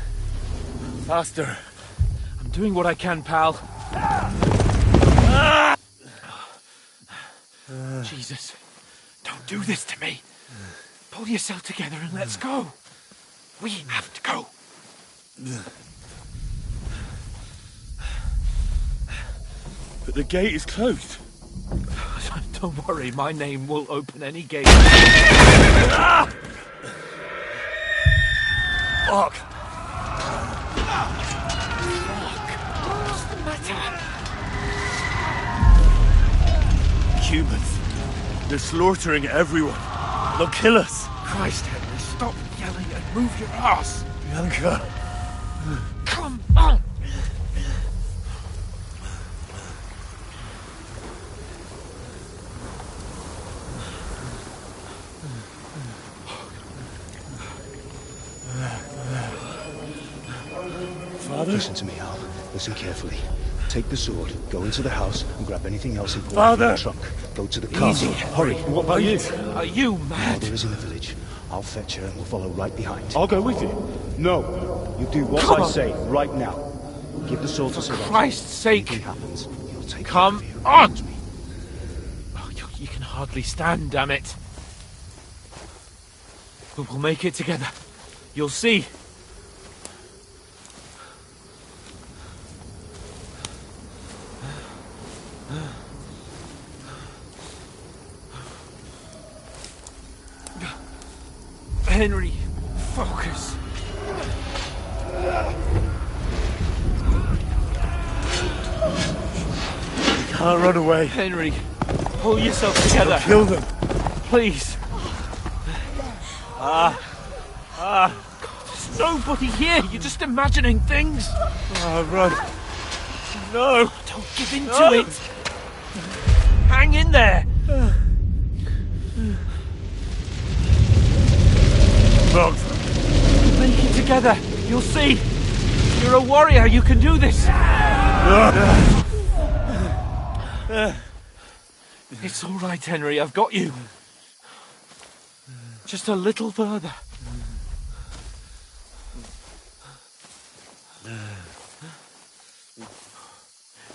Faster. I'm doing what I can, pal. Jesus, don't do this to me. Pull yourself together and let's go. We have to go. But the gate is closed. Don't worry, my name will open any gate. Fuck! What's the matter? Humans. They're slaughtering everyone. They'll kill us. Christ, Henry, stop yelling and move your ass. Bianca. Come on. Father? Listen to me, Al. Listen carefully. Take the sword, go into the house, and grab anything else important Father! from the trunk. Go to the castle. Easy. Hurry. What about you? Are you mad? Mother is in the village. I'll fetch her and we'll follow right behind. I'll go with you. No. You do what Come I on. say right now. Give the sword to For Sir Christ's sake. Anything happens, you'll take Come care of you. on. Oh, you can hardly stand, damn it. But we'll make it together. You'll see. Henry, focus. You can't run away. Henry, pull yourself together. Kill them. Please. There's nobody here. You're just imagining things. Run. No. Don't give in to it. Hang in there. Run. Make it together. You'll see. You're a warrior. You can do this. It's all right, Henry. I've got you. Just a little further.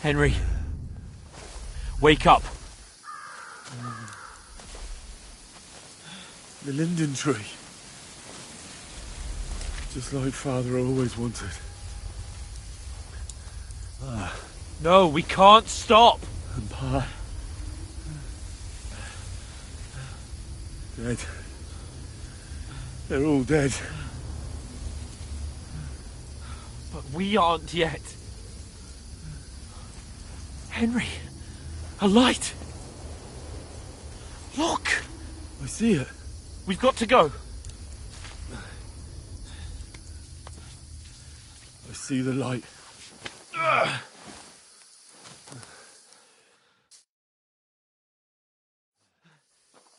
Henry, wake up. The linden tree. Just like Father always wanted. No, we can't stop. And Pa. Dead. They're all dead. But we aren't yet. Henry, a light. Look. I see it. We've got to go. I see the light.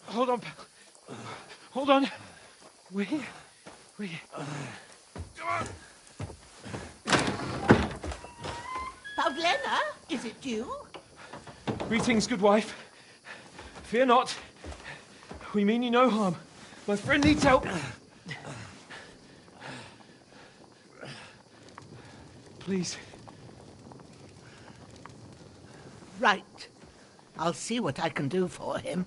Hold on. Hold on. We. Pavlena, is it you? Greetings, good wife. Fear not. We mean you no harm. My friend needs help. Please. Right. I'll see what I can do for him.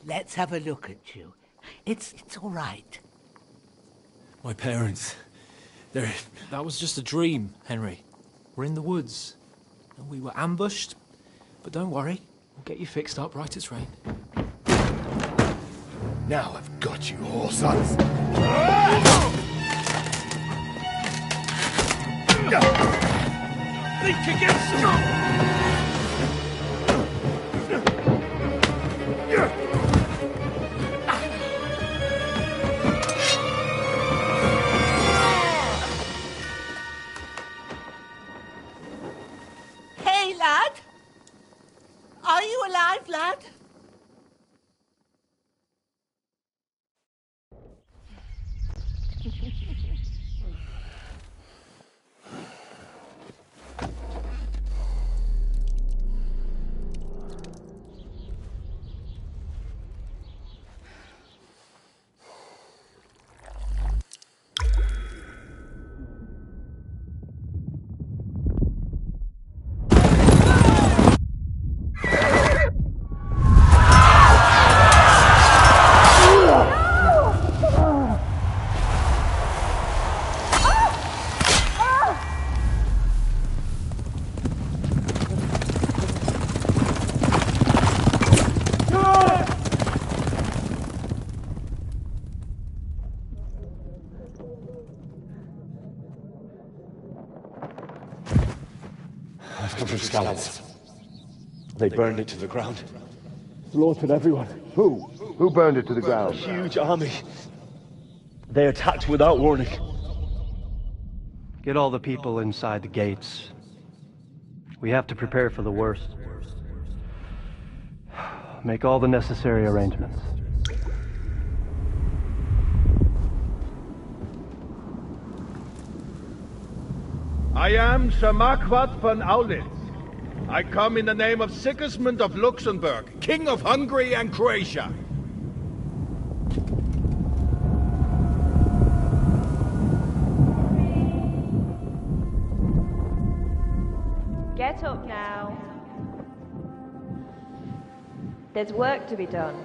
Let's have a look at you. It's all right. My parents. They're... That was just a dream, Henry. We're in the woods. And we were ambushed. But don't worry. We'll get you fixed up right as rain. Now I've got you, whore sons. Think against Hey, lad! Are you alive, lad? I've come from Scallops. They burned it to the ground. Slaughtered everyone. Who? Who burned it to the ground? A huge army. They attacked without warning. Get all the people inside the gates. We have to prepare for the worst. Make all the necessary arrangements. I am Sir Marquardt von Aulitz. I come in the name of Sigismund of Luxembourg, King of Hungary and Croatia. Get up now. There's work to be done.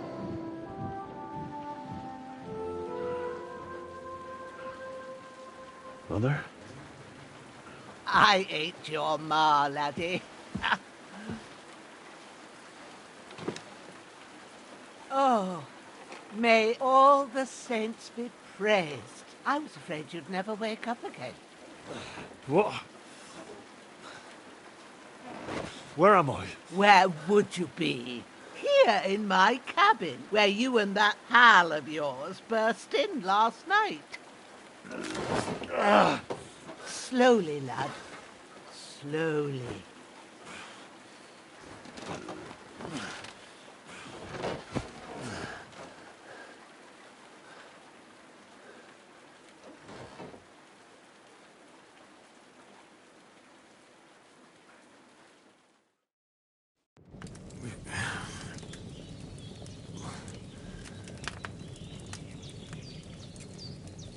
Mother? I ain't your ma, laddie. Oh, may all the saints be praised. I was afraid you'd never wake up again. What? Where am I? Where would you be? Here in my cabin, where you and that pal of yours burst in last night. Slowly, lad. Slowly.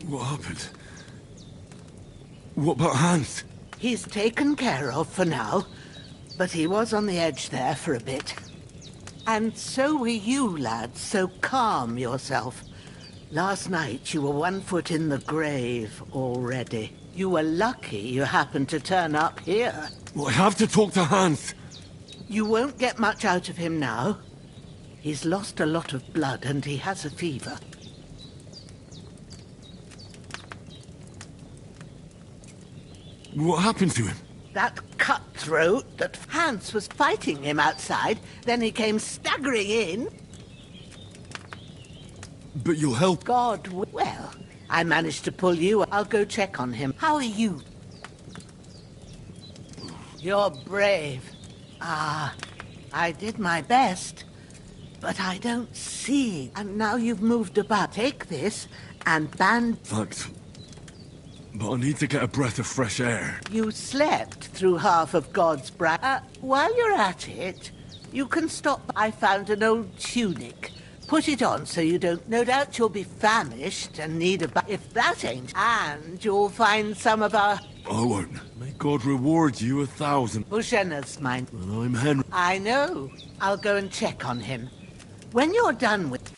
What happened? What about Hans? He's taken care of for now, but he was on the edge there for a bit. And so were you, lad, so calm yourself. Last night you were 1 foot in the grave already. You were lucky you happened to turn up here. Well, I have to talk to Hans. You won't get much out of him now. He's lost a lot of blood and he has a fever. What happened to him? That cutthroat that Hans was fighting him outside, then he came staggering in. But you'll help. God, well, I managed to pull you. I'll go check on him. How are you? You're brave. I did my best, but I don't see. And now you've moved about. Take this and Thanks. But I need to get a breath of fresh air. You slept through half of God's while you're at it, you can stop. I found an old tunic. Put it on so you don't. No doubt you'll be famished and need a if that ain't. And you'll find some of our... I won't. May God reward you 1,000. Bushenna's mine. And I'm Henry. I know. I'll go and check on him. When you're done with...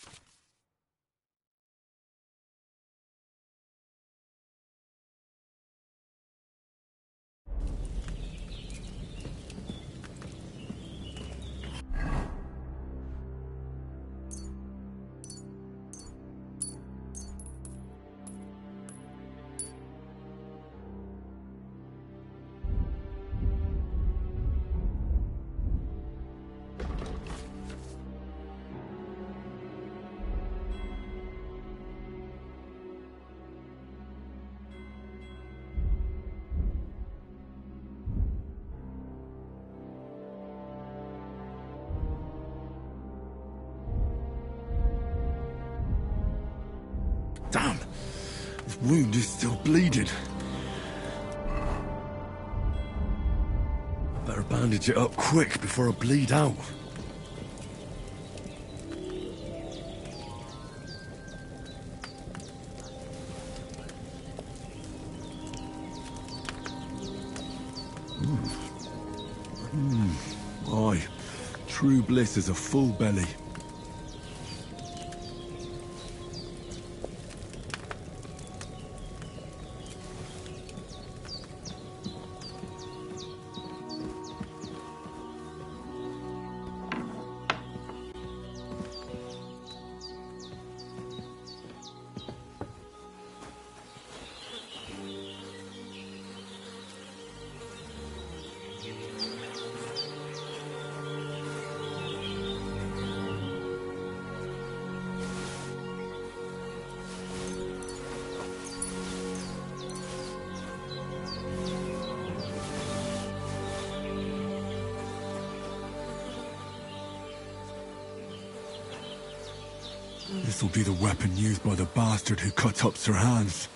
Damn! This wound is still bleeding. I better bandage it up quick before I bleed out. Aye, true bliss is a full belly. This'll be the weapon used by the bastard who cut up Sir Hans.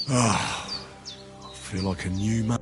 I feel like a new man.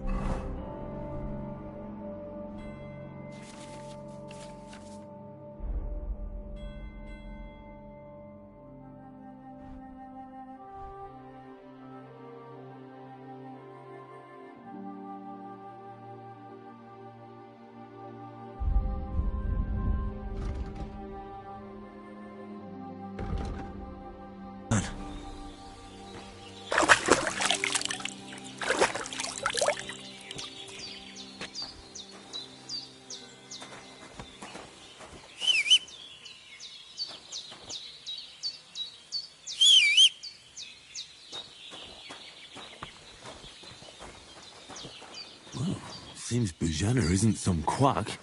Seems Bujanna isn't some quack.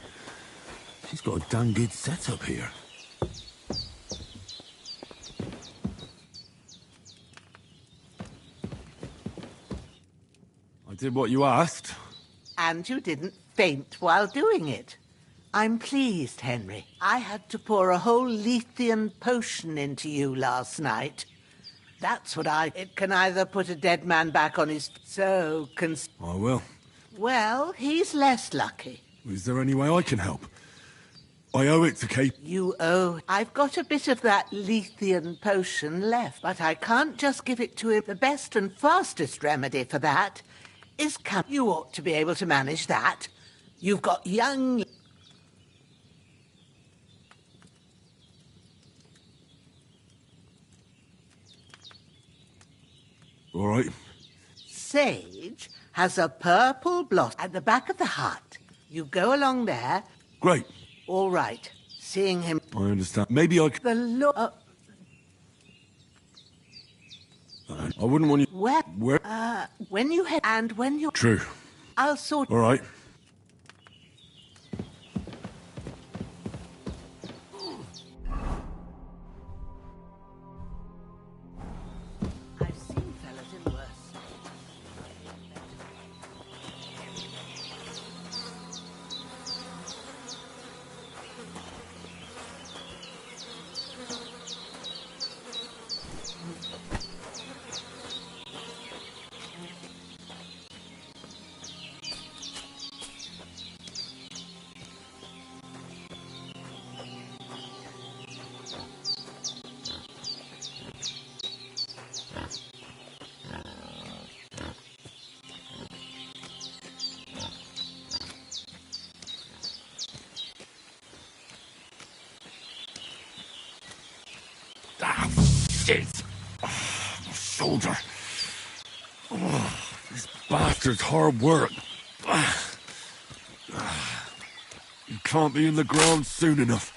She's got a damn good setup here. I did what you asked. And you didn't faint while doing it. I'm pleased, Henry. I had to pour a whole Lethean potion into you last night. That's what It can either put a dead man back on his... I will. Well, he's less lucky. Is there any way I can help? I owe it to Cape. You owe... I've got a bit of that Lethean potion left, but I can't just give it to him. The best and fastest remedy for that is You ought to be able to manage that. You've got young... All right. Sage has a purple blossom at the back of the hut. You go along there. Great. All right. Seeing him... I understand. Maybe I could... The Lord... I wouldn't want you... Where? When you head... And when you... True. I'll sort... All right. I've seen fellas in worse. Shit! Oh, my shoulder. Oh, this bastard's hard work. You can't be in the ground soon enough.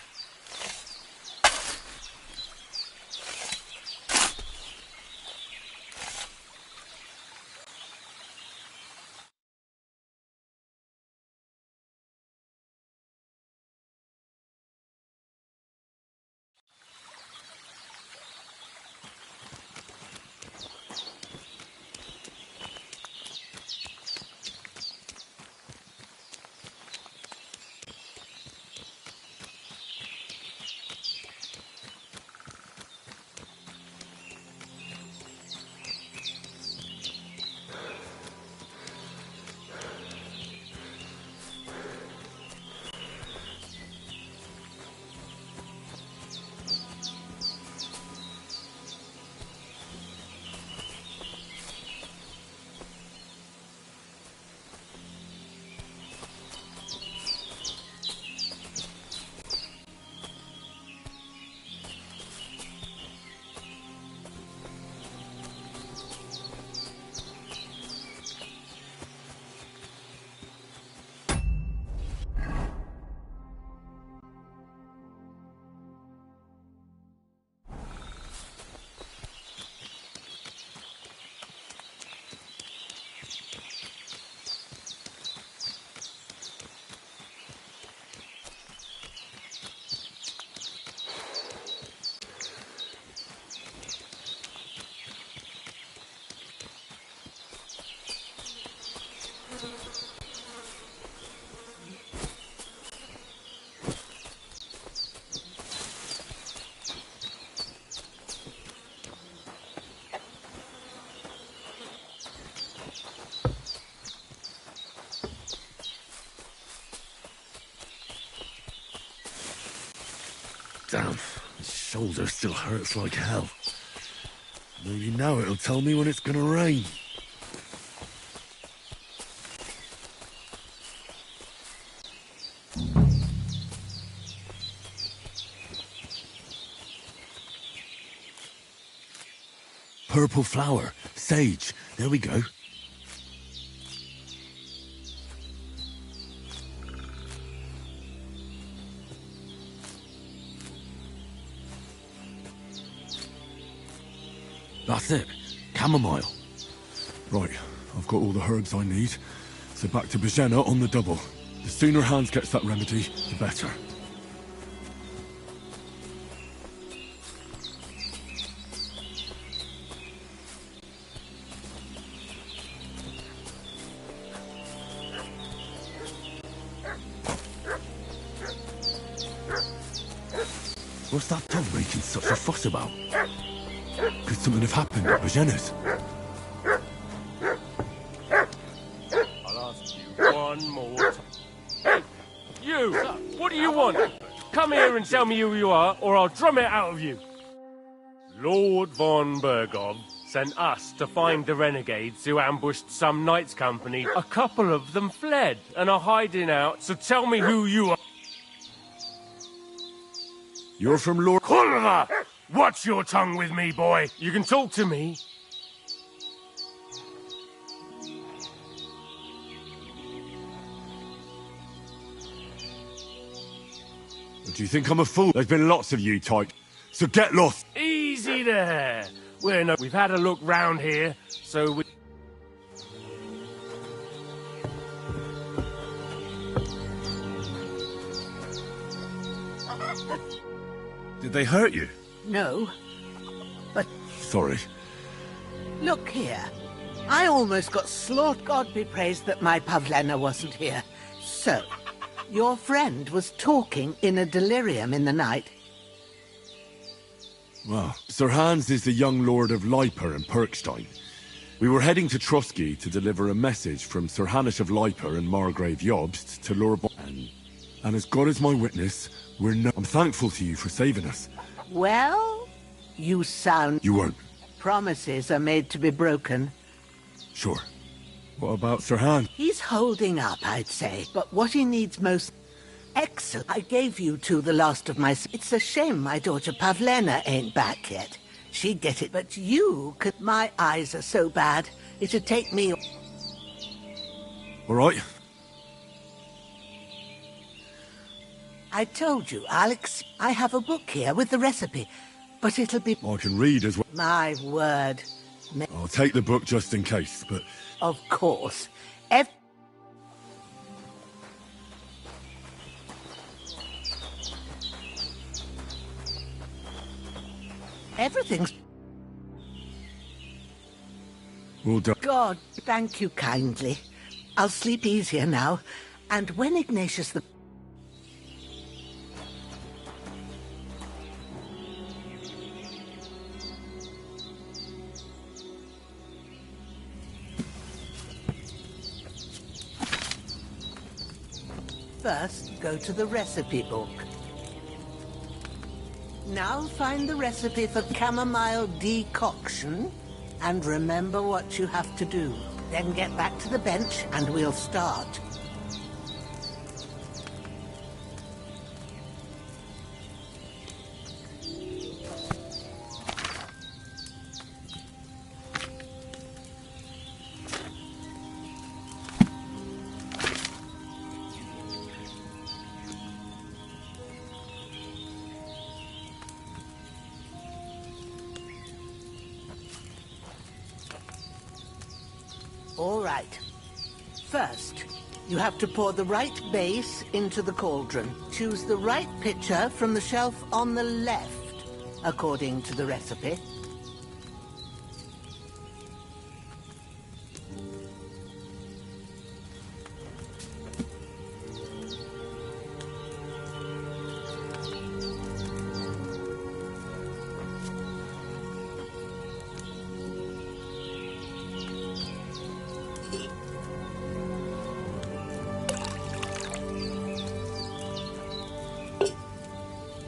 Damn, my shoulder still hurts like hell. Maybe now it'll tell me when it's gonna rain. Purple flower, sage, there we go. That's it. Chamomile. Right, I've got all the herbs I need. So back to Bajena on the double. The sooner Hans gets that remedy, the better. What's that dog making such a fuss about? Could something have happened at Bajena's? I'll ask you one more time. Hey, you! What do you want? Come here and tell me who you are, or I'll drum it out of you. Lord von Bergov sent us to find the renegades who ambushed some knights' company. A couple of them fled and are hiding out, so tell me who you are. You're from Lord... Culver! Watch your tongue with me, boy. You can talk to me. Do you think I'm a fool? There's been lots of you type, so get lost. Easy there. We've had a look round here, so we... Did they hurt you? No, but Sorry. look here. I almost got slaughtered. God be praised that my Pavlena wasn't here. So, your friend was talking in a delirium in the night. Well, Sir Hans is the young lord of Leiper and Perkstein. We were heading to Trotsky to deliver a message from Sir Hanish of Leiper and Margrave Jobst to Lord and as God is my witness, I'm thankful to you for saving us. Well, you sound... You weren't. Promises are made to be broken. Sure. What about Sir Hans? He's holding up, I'd say. But what he needs most... Excellent. I gave you two the last of my... It's a shame my daughter Pavlena ain't back yet. She'd get it, but you could... My eyes are so bad, it'd take me... All right. I told you, Alex, I have a book here with the recipe, but it'll be... I can read as well. My word. I'll take the book just in case, but... Of course. Everything's... Well done. God, thank you kindly. I'll sleep easier now. And when Ignatius the... First, go to the recipe book. Now find the recipe for chamomile decoction, and remember what you have to do. Then get back to the bench, and we'll start. All right. First, you have to pour the right base into the cauldron. Choose the right pitcher from the shelf on the left, according to the recipe.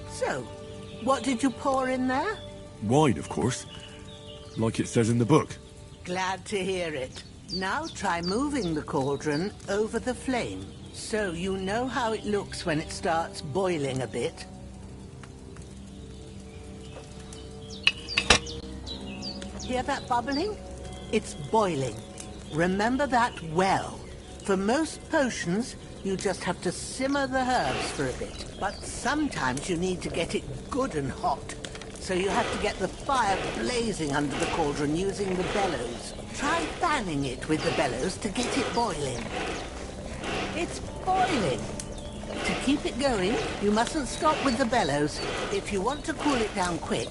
So, what did you pour in there? Wine, of course. Like it says in the book. Glad to hear it. Now try moving the cauldron over the flame, so you know how it looks when it starts boiling a bit. Hear that bubbling? It's boiling. Remember that well. For most potions, you just have to simmer the herbs for a bit. But sometimes you need to get it good and hot. So you have to get the fire blazing under the cauldron using the bellows. Try fanning it with the bellows to get it boiling. It's boiling. To keep it going, you mustn't stop with the bellows. If you want to cool it down quick,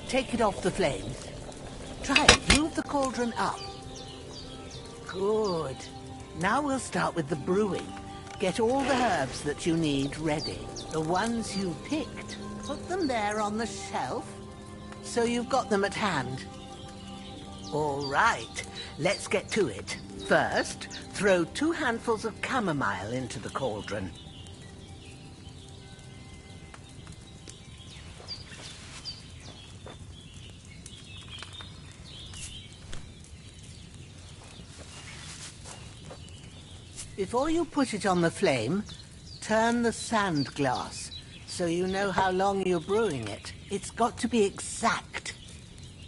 take it off the flames. Try it. Move the cauldron up. Good. Now we'll start with the brewing. Get all the herbs that you need ready. The ones you picked. Put them there on the shelf, so you've got them at hand. All right, let's get to it. First, throw 2 handfuls of chamomile into the cauldron. Before you put it on the flame, turn the sand glass, so you know how long you're brewing it. It's got to be exact.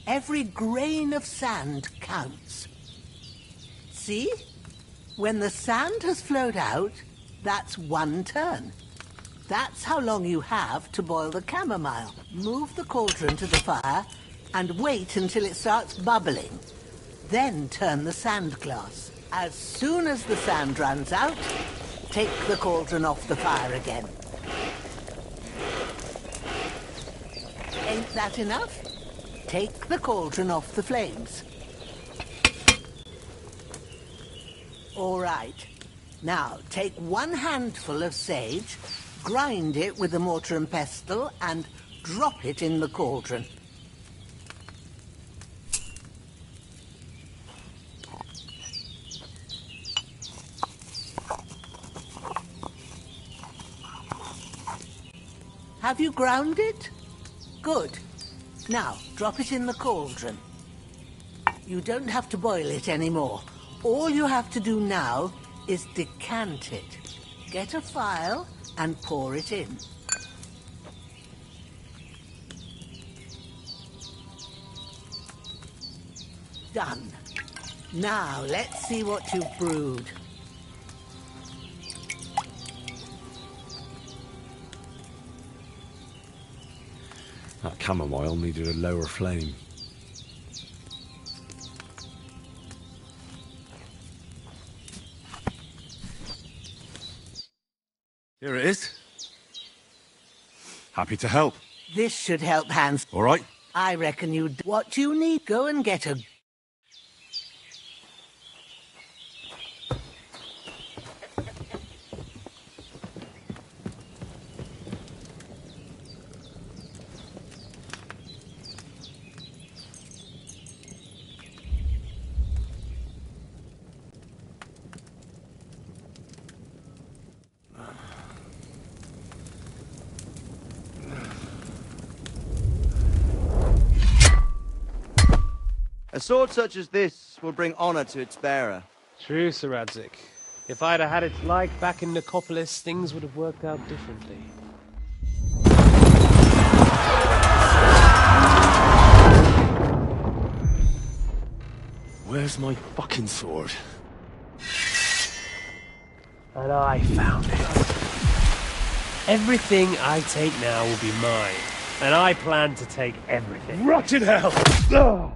Every grain of sand counts. See? When the sand has flowed out, that's 1 turn. That's how long you have to boil the chamomile. Move the cauldron to the fire and wait until it starts bubbling. Then turn the sand glass. As soon as the sand runs out, take the cauldron off the fire again. Ain't that enough? Take the cauldron off the flames. All right. Now, take 1 handful of sage, grind it with a mortar and pestle, and drop it in the cauldron. Have you ground it? Good. Now, drop it in the cauldron. You don't have to boil it anymore. All you have to do now is decant it. Get a phial and pour it in. Done. Now, let's see what you've brewed. That chamomile needed a lower flame. Here it is. Happy to help. This should help, Hans. All right. I reckon you'd... What you need, go and get a... A sword such as this will bring honor to its bearer. True, Sir Radzik. If I'd have had its like back in Nicopolis, things would have worked out differently. Where's my fucking sword? And I found it. Everything I take now will be mine. And I plan to take everything. Rot in hell! Ugh.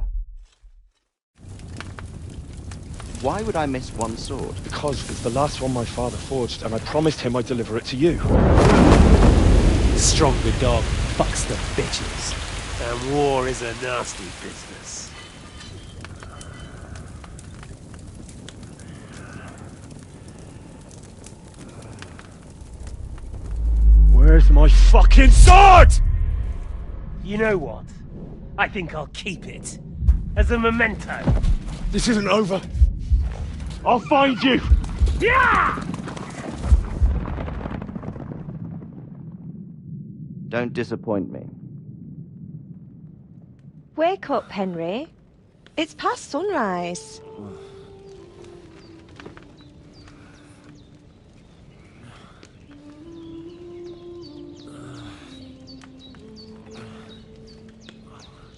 Why would I miss one sword? Because it's the last one my father forged, and I promised him I'd deliver it to you. Stronger dog fucks the bitches. And war is a nasty business. Where's my fucking sword? You know what? I think I'll keep it. As a memento. This isn't over. I'll find you! Yeah! Don't disappoint me. Wake up, Henry. It's past sunrise.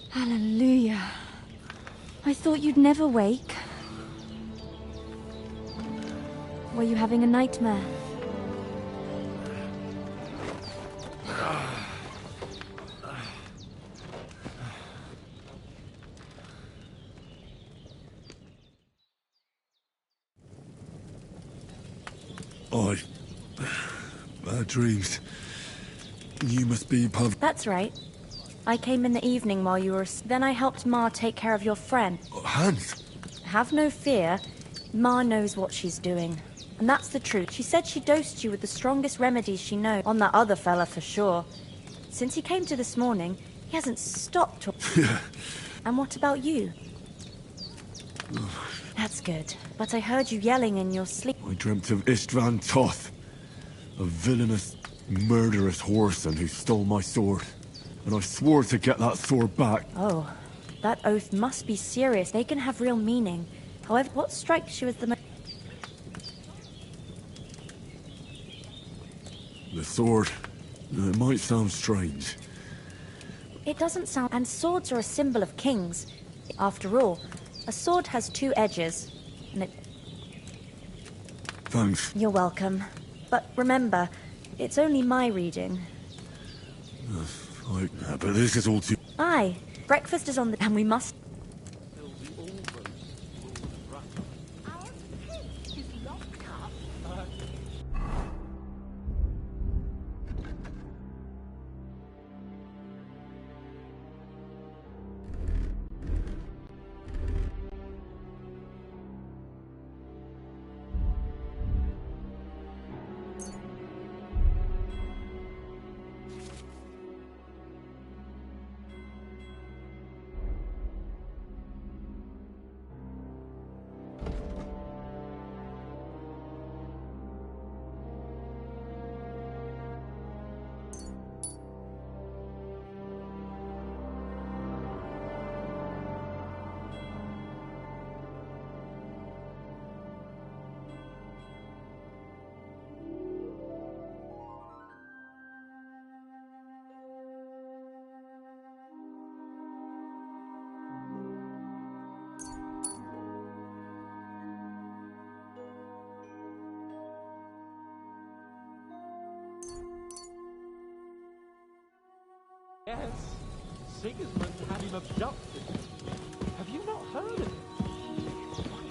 Hallelujah. I thought you'd never wake. Were you having a nightmare? Bad dreams. You must be Pav... That's right. I came in the evening while you were... Then I helped Ma take care of your friend. Hans? Have no fear. Ma knows what she's doing. And that's the truth. She said she dosed you with the strongest remedies she knows. On that other fella, for sure. Since he came to this morning, he hasn't stopped talking. And what about you? That's good. But I heard you yelling in your sleep. I dreamt of Istvan Toth, a villainous, murderous whoreson who stole my sword. And I swore to get that sword back. Oh, that oath must be serious. They can have real meaning. However, what strikes you as the most... The sword. It might sound strange. It doesn't sound... And swords are a symbol of kings. After all, a sword has 2 edges, and it... Thanks. You're welcome. But remember, It's only my reading. But this is all too... Aye, breakfast is on the... and we must... Yes, Sigismund had him abducted. Have you not heard of it?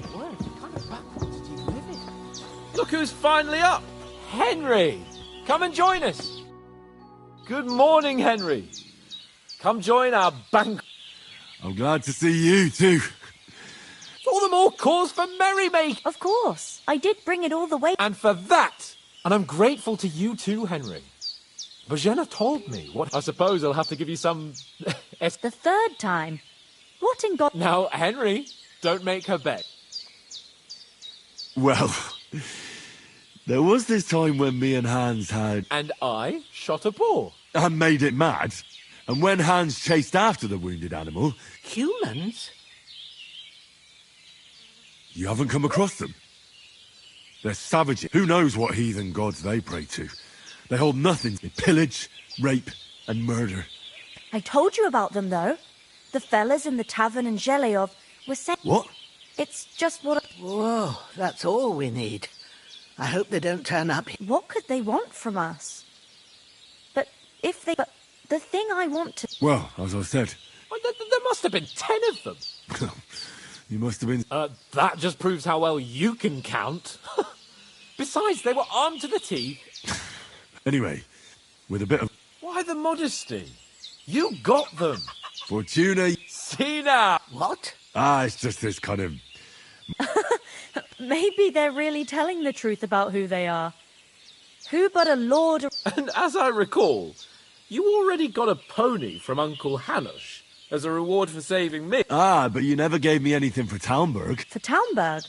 My word, what kind of backwards do you live in? Look who's finally up! Henry! Come and join us! Good morning, Henry. Come join our bank. I'm glad to see you, too. All the more cause for merrymaking. Of course. I did bring it all the way. And for that, and I'm grateful to you too, Henry. Bojena told me what... I suppose I'll have to give you some... The third time. What in God... Now, Henry, don't make her bet. Well, there was this time when me and Hans had... And I shot a boar. And made it mad. And when Hans chased after the wounded animal... Humans? You haven't come across them? They're savages. Who knows what heathen gods they pray to? They hold nothing. They pillage, rape, and murder. I told you about them, though. The fellas in the tavern in Zheleov were saying... What? It's just what... Whoa, that's all we need. I hope they don't turn up. What could they want from us? But if they... But the thing I want to... Well, as I said... Well, there must have been 10 of them. You must have been... That just proves how well you can count. Besides, they were armed to the teeth. Anyway, with a bit of... Why the modesty? You got them. Fortuna... See now. What? It's just this kind of... Maybe they're really telling the truth about who they are. Who but a lord... And as I recall, you already got a pony from Uncle Hanush as a reward for saving me. But you never gave me anything for Talmberg. For Talmberg?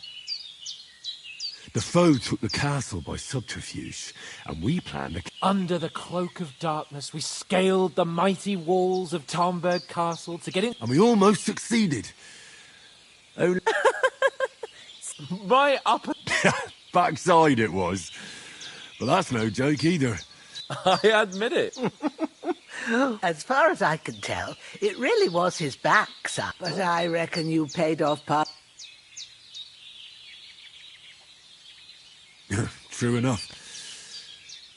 The foe took the castle by subterfuge, and we planned to... Under the cloak of darkness, we scaled the mighty walls of Talmberg Castle to get in... And we almost succeeded. Only... My upper... Backside it was. But that's no joke either. I admit it. As far as I can tell, it really was his backside. But I reckon you paid off part... True enough.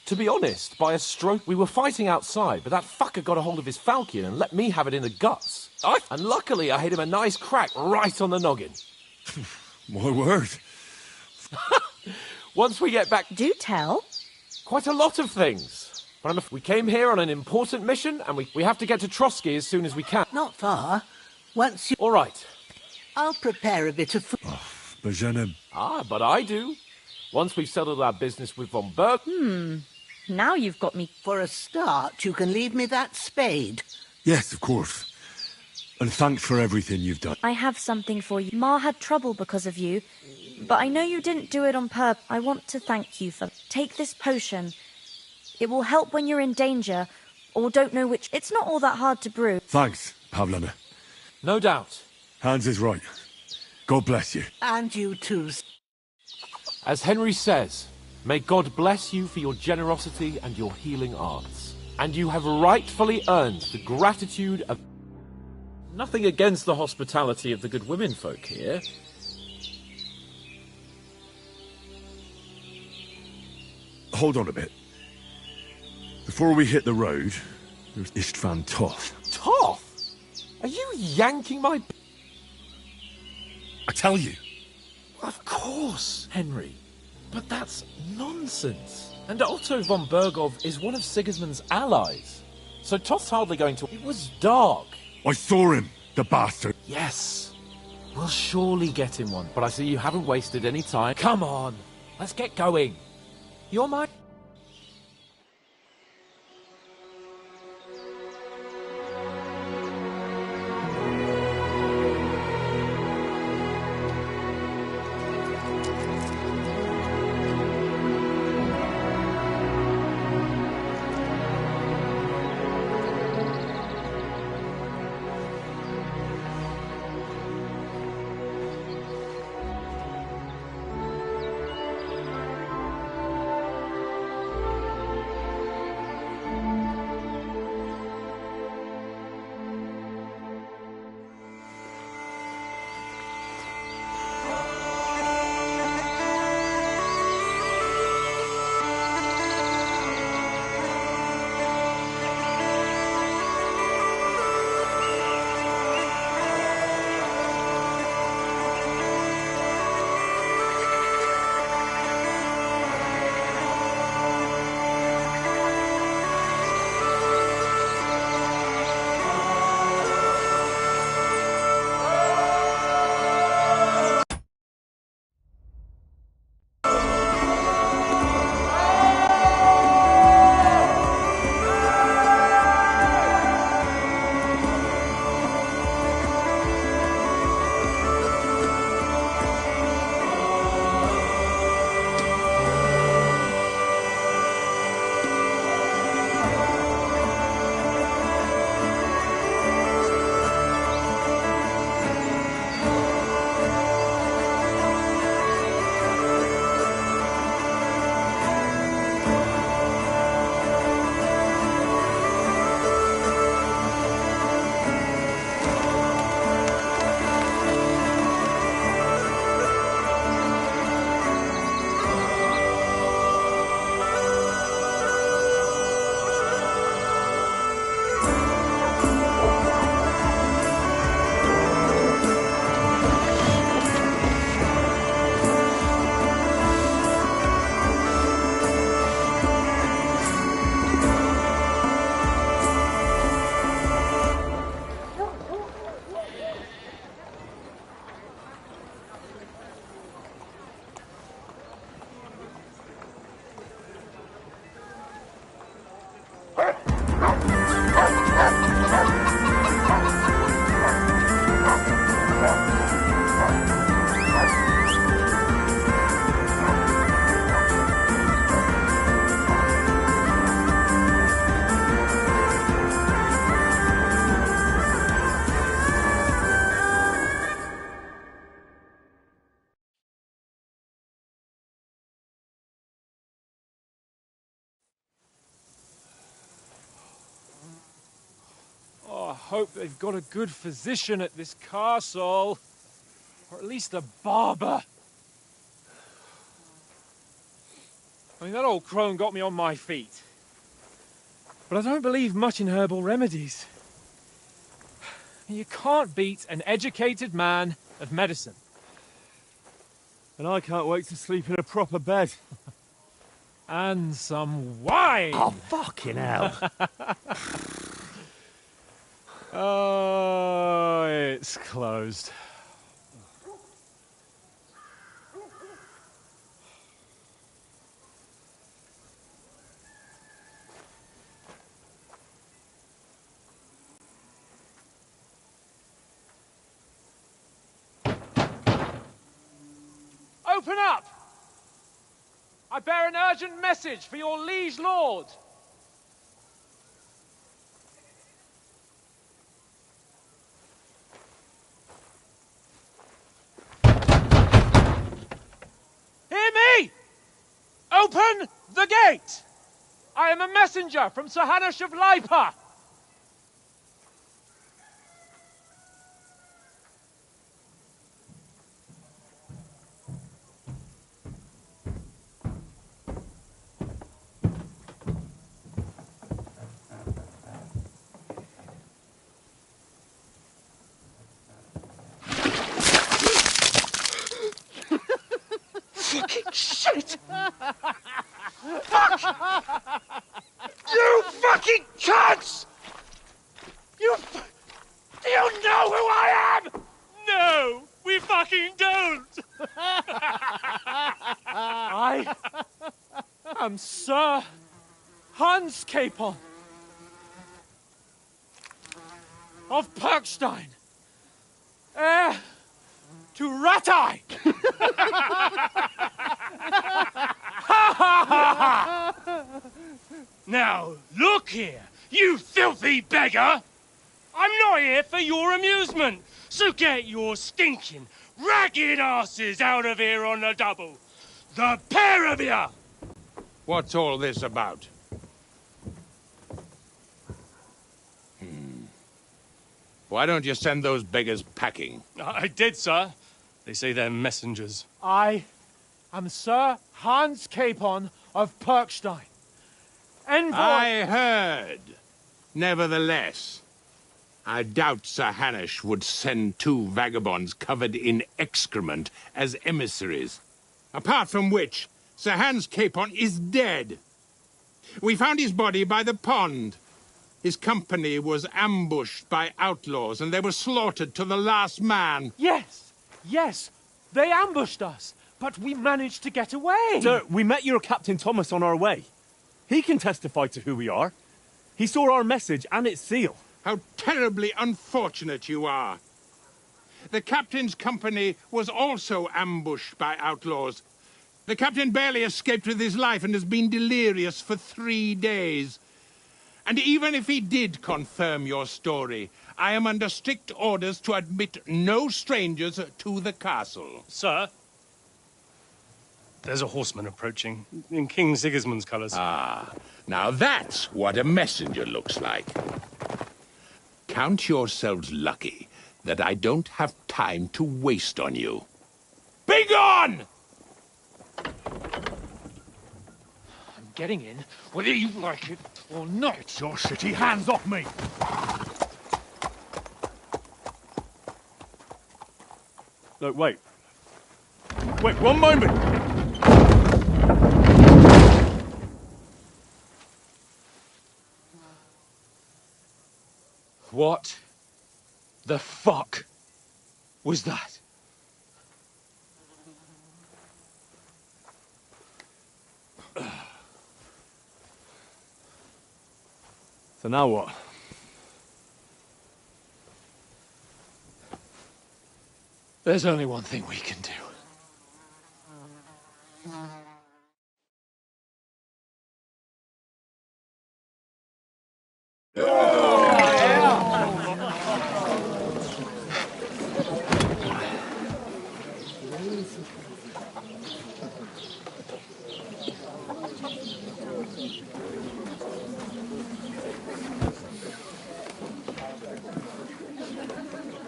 To be honest, by a stroke, we were fighting outside, but that fucker got a hold of his falcon and let me have it in the guts. And luckily, I hit him a nice crack right on the noggin. My word. Once we get back... Do tell. Quite a lot of things. But we came here on an important mission, and we have to get to Trotsky as soon as we can. Not far. Once you... All right. I'll prepare a bit of food. Bojena... But I do. Once we've settled our business with von Berg... Now you've got me. For a start, you can leave me that spade. Yes, of course. And thanks for everything you've done. I have something for you. Ma had trouble because of you, but I know you didn't do it on purpose. I want to thank you for... Take this potion. It will help when you're in danger, or don't know which... It's not all that hard to brew. Thanks, Pavlana. No doubt. Hans is right. God bless you. And you too. As Henry says, may God bless you for your generosity and your healing arts. And you have rightfully earned the gratitude of... Nothing against the hospitality of the good womenfolk here. Hold on a bit. Before we hit the road, there's Istvan Toth. Toff? Are you yanking my... I tell you. Of course, Henry. But that's nonsense. And Otto von Bergov is one of Sigismund's allies. So Toth's hardly going to... It was dark. I saw him, the bastard. Yes. We'll surely get him one. But I see you haven't wasted any time. Come on. Let's get going. You're my... Oh, I hope they've got a good physician at this castle. Or at least a barber. I mean, that old crone got me on my feet. But I don't believe much in herbal remedies. You can't beat an educated man of medicine. And I can't wait to sleep in a proper bed. And some wine! Oh, fucking hell. Oh, it's closed. Open up! I bear an urgent message for your liege lord. Hear me! Open the gate! I am a messenger from Sir Hanush of Lipa. fucking shit! Fuck! You fucking cunts! Do you know who I am? No, we fucking don't! I am Sir Hans Capon of Perkstein, heir to Ratai! Now, look here, you filthy beggar! I'm not here for your amusement, so get your stinking, ragged asses out of here on the double. The pair of you! What's all this about? Why don't you send those beggars packing? I did, sir. They say they're messengers. I am Sir Hans Capon of Perkstein, envoy... I heard. Nevertheless, I doubt Sir Hanush would send 2 vagabonds covered in excrement as emissaries. Apart from which, Sir Hans Capon is dead. We found his body by the pond. His company was ambushed by outlaws, and they were slaughtered to the last man. Yes, yes, they ambushed us, but we managed to get away. Sir, we met your Captain Thomas on our way. He can testify to who we are. He saw our message and its seal. How terribly unfortunate you are. The captain's company was also ambushed by outlaws. The captain barely escaped with his life and has been delirious for 3 days. And even if he did confirm your story, I am under strict orders to admit no strangers to the castle. Sir, there's a horseman approaching, in King Sigismund's colours. Ah, now that's what a messenger looks like. Count yourselves lucky that I don't have time to waste on you. Be gone! I'm getting in, whether you like it or not. Get your shitty hands off me! Look, wait. Wait, one moment! What the fuck was that? So now what? There's only one thing we can do.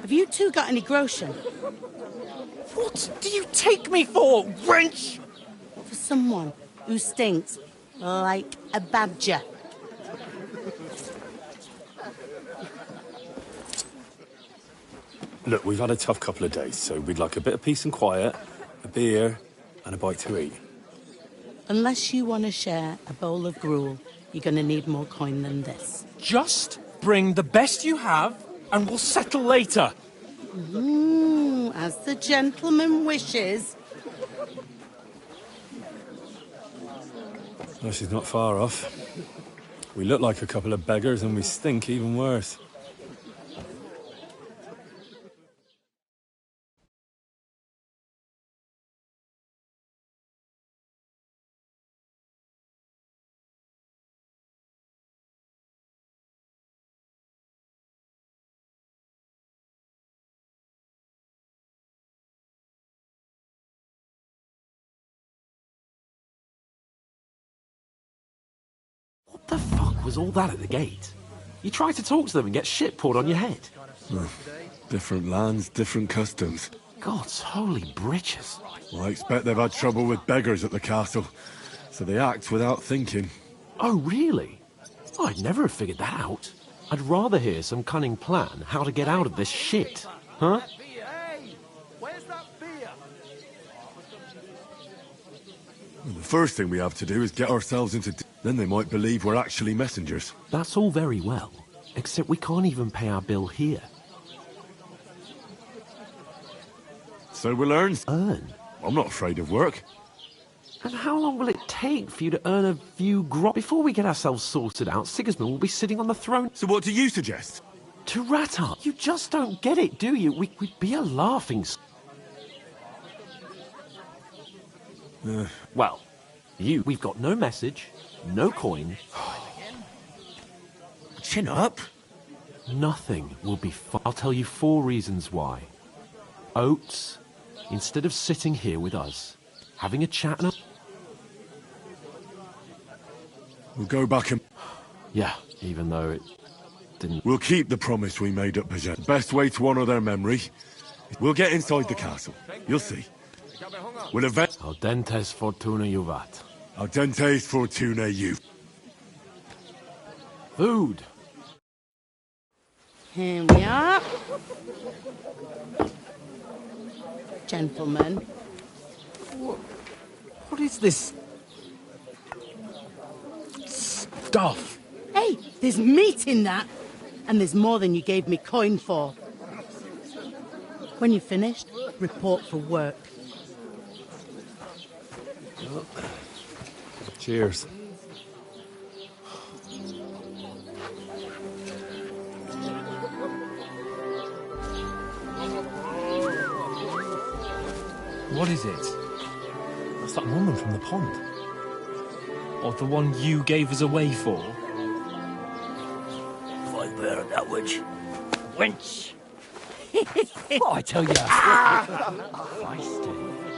Have you two got any groschen? What do you take me for, wench? For someone who stinks like a badger. Look, we've had a tough couple of days, so we'd like a bit of peace and quiet, a beer, and a bite to eat. Unless you want to share a bowl of gruel, you're going to need more coin than this. Just bring the best you have, and we'll settle later. As the gentleman wishes. Well, she's not far off. We look like a couple of beggars, and we stink even worse. What the fuck was all that at the gate? You try to talk to them and get shit poured on your head. Different lands, different customs. God's holy britches. Well, I expect they've had trouble with beggars at the castle, so they act without thinking. Oh, really? I'd never have figured that out. I'd rather hear some cunning plan how to get out of this shit. Huh? Hey, where's that beer? The first thing we have to do is get ourselves into... Then they might believe we're actually messengers. That's all very well, except we can't even pay our bill here. So we'll earn... Earn? I'm not afraid of work. And how long will it take for you to earn a few grob? Before we get ourselves sorted out, Sigismund will be sitting on the throne. So what do you suggest? To rat up. You just don't get it, do you? We'd be a laughing... Well, we've got no message, no coin. Chin up. Nothing will be fun. I'll tell you 4 reasons why. Oates, instead of sitting here with us, having a chat and... We'll go back and... Yeah, even though it didn't... We'll keep the promise we made at Paget. Best way to honour their memory. We'll get inside the castle. You'll see. We'll event... Audentes fortuna juvat. Audentes fortuna juvat. Food. Here we are. Gentlemen. What is this stuff? Hey, there's meat in that. And there's more than you gave me coin for. When you're finished, report for work. Cheers. What is it? That's that woman from the pond. Or the one you gave us away for? If I bear that witch. Wench! What I tell you?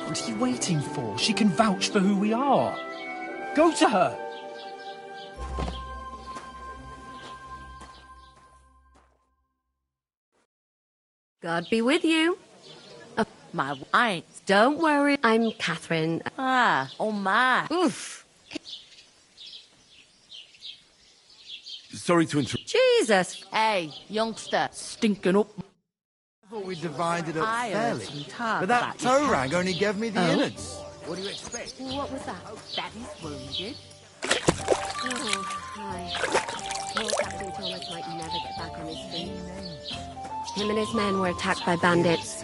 What are you waiting for? She can vouch for who we are. Go to her. God be with you. My wife. Don't worry, I'm Catherine. Oh my. Oof. Sorry to interrupt. Jesus. Hey, youngster, stinking up. I thought we divided up I fairly. heard some talk But that about your toe rag only gave me the Oh. innards. What do you expect? What was that? Daddy's wounded. Oh, hi. Poor Captain Thomas might never get back on his feet. Him and his men were attacked by bandits.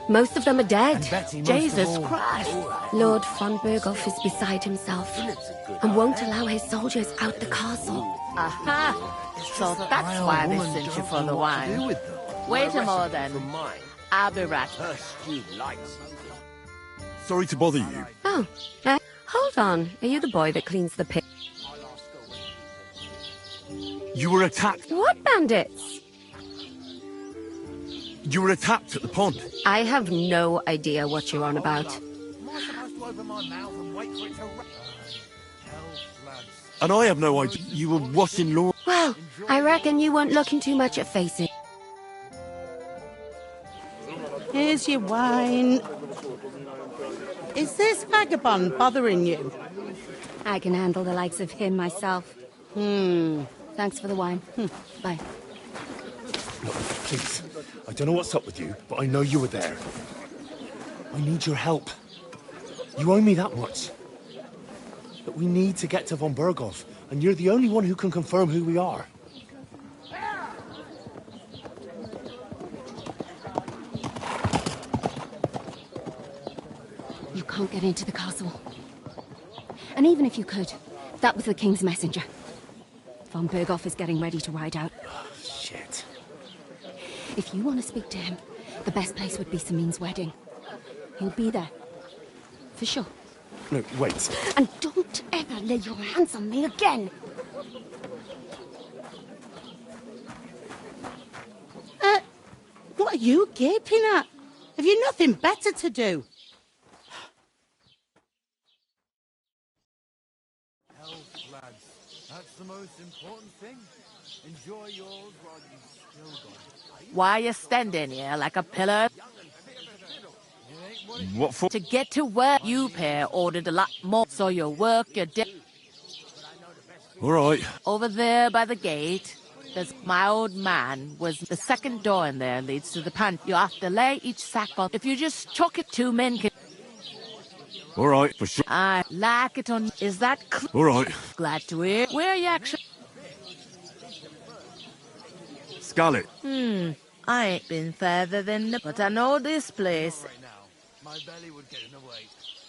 Most of them are dead. Jesus Christ. Lord von Berghoff is beside himself and won't allow his soldiers out the castle. Aha. So that's why they sent you for the wine. Wait a more then. I'll be right back. Sorry to bother you. Oh, hold on. Are you the boy that cleans the pit? You were attacked. What bandits? You were attacked at the pond. I have no idea what you're on about. And I have no idea. You were washing lawn. Well, I reckon you weren't looking too much at facing. Here's your wine. Is this vagabond bothering you? I can handle the likes of him myself. Thanks for the wine. Bye. Look, please. I don't know what's up with you, but I know you were there. I need your help. You owe me that much. But we need to get to von Berghoff, and you're the only one who can confirm who we are. You can't get into the castle. And even if you could, that was the King's messenger. Von Berghoff is getting ready to ride out. Shit. If you want to speak to him, the best place would be Samin's wedding. He'll be there. For sure. No, wait. And don't ever lay your hands on me again! What are you gaping at? Have you nothing better to do? Health, lads. That's the most important thing. Enjoy yours while you still got it. Why are you standing here like a pillar? What for? To get to work, you pair ordered a lot more, so you work your day. All right. Over there by the gate, there's my old man was the second door in there leads to the pantry. You have to lay each sack on. If you just chuck it, 2 men can... All right, for sure. I like it on. Is that All right. glad to hear? Where are you actually? Scarlet. I ain't been further than the, but I know this place.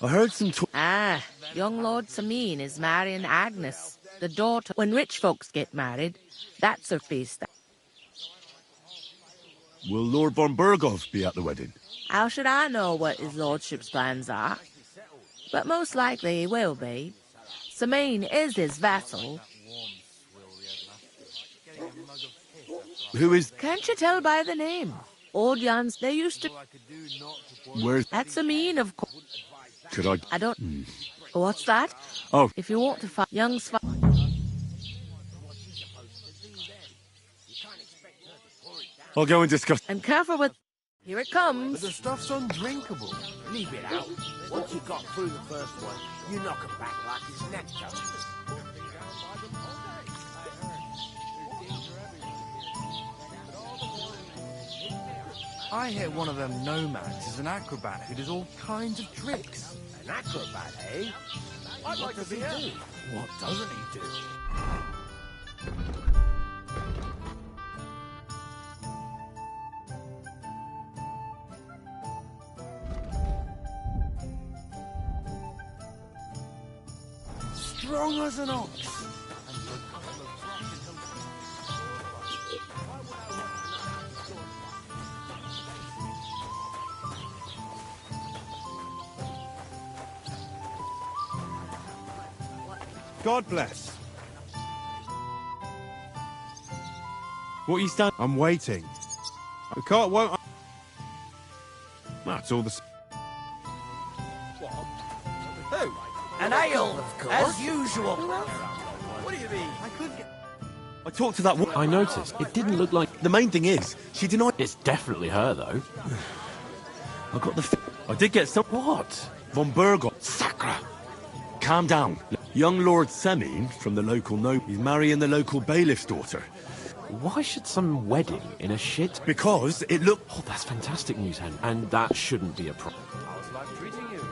I heard some talk. Young Lord Samin is marrying Agnes, the daughter. When rich folks get married, that's a feast. Will Lord von Burgov be at the wedding? How should I know what his lordship's plans are? But most likely he will be. Samin is his vassal. Who is... Can't you tell by the name? Old Jans, they used to... Where's... That's Samin, of course. Could I... I don't... What's that? Oh. If you want to find young I'll go and discuss... And careful with... Here it comes. The stuff's undrinkable. Leave it out. Once you got through the first one, you knock him back like his nectar. I hear one of them nomads is an acrobat who does all kinds of tricks. An acrobat, eh? I'd like to see him. What doesn't he do? Strong as an ox. God bless. What are you standing? I'm waiting. The cart won't... That's all the... Who? An ale, of course. As usual. What do you mean? I couldn't get... I talked to that woman. I noticed. It didn't look like... The main thing is, she denied... It's definitely her, though. I got the... I did get some... What? Von Burgov. Sacra. Calm down. Young Lord Semin from the local He's marrying the local bailiff's daughter. Why should some wedding in a shit? Because it looked... Oh, that's fantastic news, Henry. And that shouldn't be a problem. How's life treating you?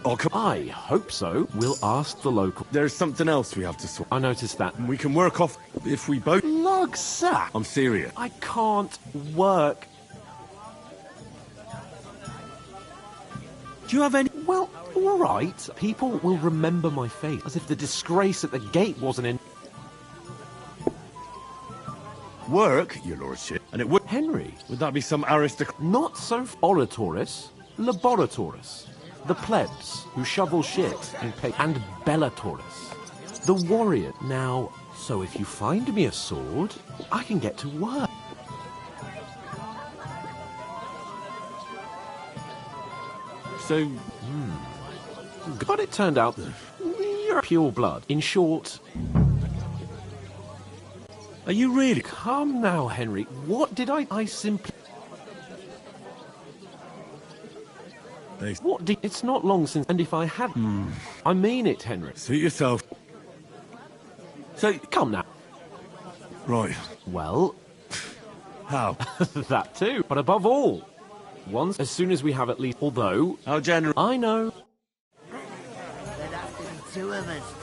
Oh, come... I hope so. We'll ask the local... There's something else we have to sort. I noticed that. We can work off if we both... Lugsack! I'm serious. I can't work. Do you have any... Well, all right. People will remember my face, as if the disgrace at the gate wasn't in... Work, your lordship, and it would... Henry. Would that be some aristocrat... Not so... Oratoris, Laboratoris. The plebs who shovel shit in pay... And Bellatoris. The warrior. Now, so if you find me a sword, I can get to work. So... But it turned out that you're pure blood. In short... Are you really? Come now, Henry. What did I simply... What did... It's not long since... And if I had... I mean it, Henry. Suit yourself. So, come now. Right. Well... How? That too. But above all, once, as soon as we have at least... Although... How general... I know. There'd have to be two of us.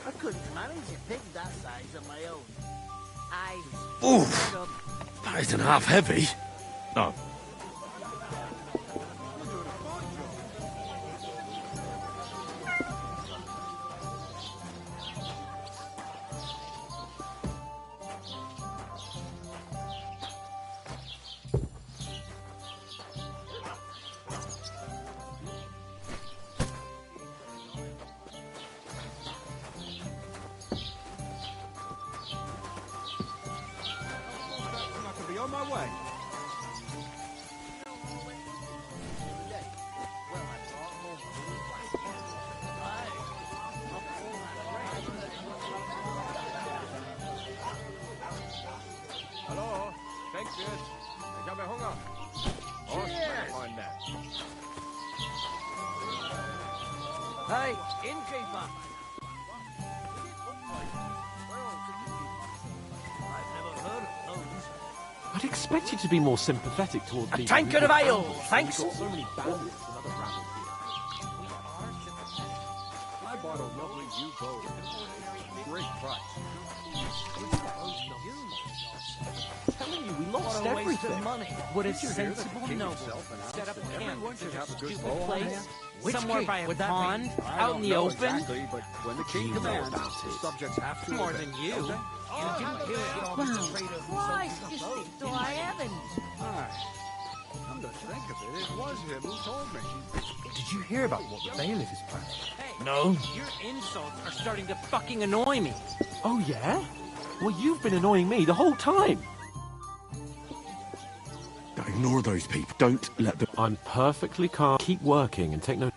I couldn't manage a pig that size on my own. Oof! That isn't half heavy. No. On my way. Hallo, Denkwirt. Ich habe Hunger. Prost, meine Freunde. Hey, innkeeper. I've never heard of those. I'd expect you to be more sympathetic toward people... tankard of ale, thanks. We've got so many bandits and other rabble here. What a lovely new boat. Great price. Telling you, we lost What a waste everything. of money. Would a Did you hear that sensible the king noble himself announced set up that camp everyone in should such a have a good stupid bow on place? hand? Which somewhere king by a would that be? pond, I out don't in the know open? exactly, but when the king You know commands, about his it. subjects have to More obey, than you. don't they? Christ, you stick to high heavens. Come to think of it, it was him who told me. Did you hear about what the bailiff is planning? No. Your insults are starting to fucking annoy me. Oh, yeah? Well, you've been annoying me the whole time. Ignore those people. Don't let them... I'm perfectly calm. Keep working and take no...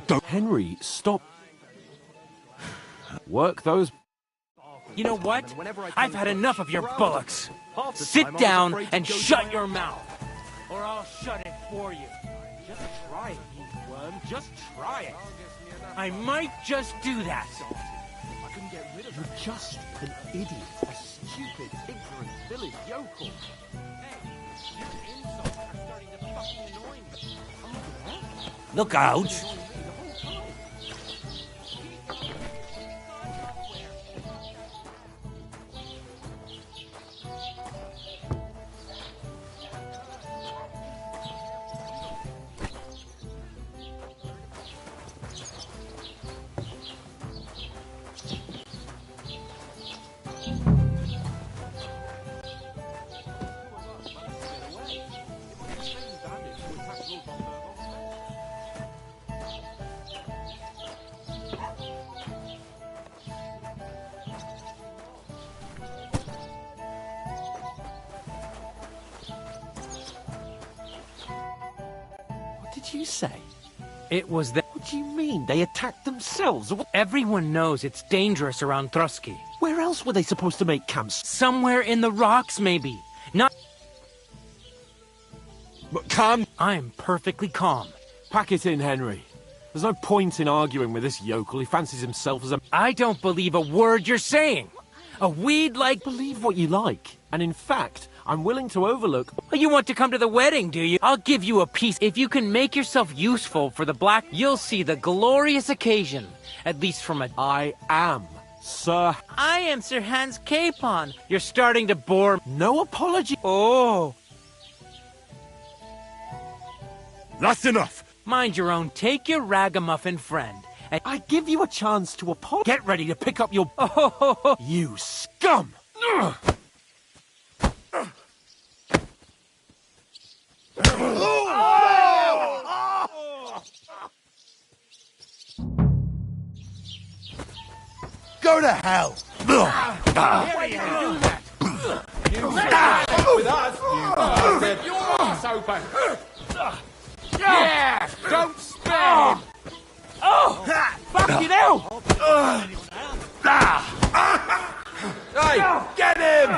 Don't... Henry, stop. Work those... You know what? I've had enough of your bullocks. Sit down and shut your mouth, or I'll shut it for you. Just try it, you worm. Just try it. I might just do that. You're just an idiot. A stupid, ignorant village yokel. Look out! What did you say? It was that. What do you mean? They attacked themselves? Everyone knows it's dangerous around Trusky. Where else were they supposed to make camps? Somewhere in the rocks, maybe. Not. But calm. I'm perfectly calm. Pack it in, Henry. There's no point in arguing with this yokel. He fancies himself as a... I don't believe a word you're saying. A weed like... Believe what you like. And in fact, I'm willing to overlook... You want to come to the wedding, do you? I'll give you a piece. If you can make yourself useful for the black, you'll see the glorious occasion. At least from a... I am Sir... I am Sir Hans Capon. You're starting to bore... No apology. Oh. That's enough. Mind your own. Take your ragamuffin friend. And I give you a chance to apologize. Get ready to pick up your... Oh, you scum! Go to hell! Why did you do that? With us, you rip your ass open! Yeah! Don't spare him! Oh! Fucking hell! Hey, get him!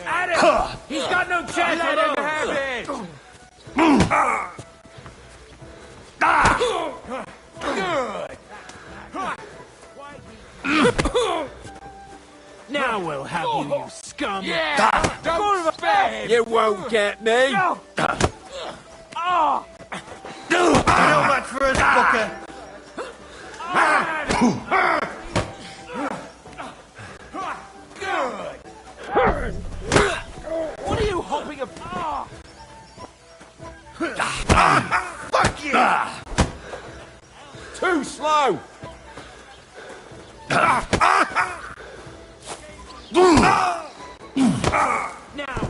At him! He's got no chance. Let him have it! Good! Now we'll have you scum! Yeah! Don't spare him! You won't get me! Oh! No match for us, fucker! What are you hopping up? Fuck you! Too slow! Now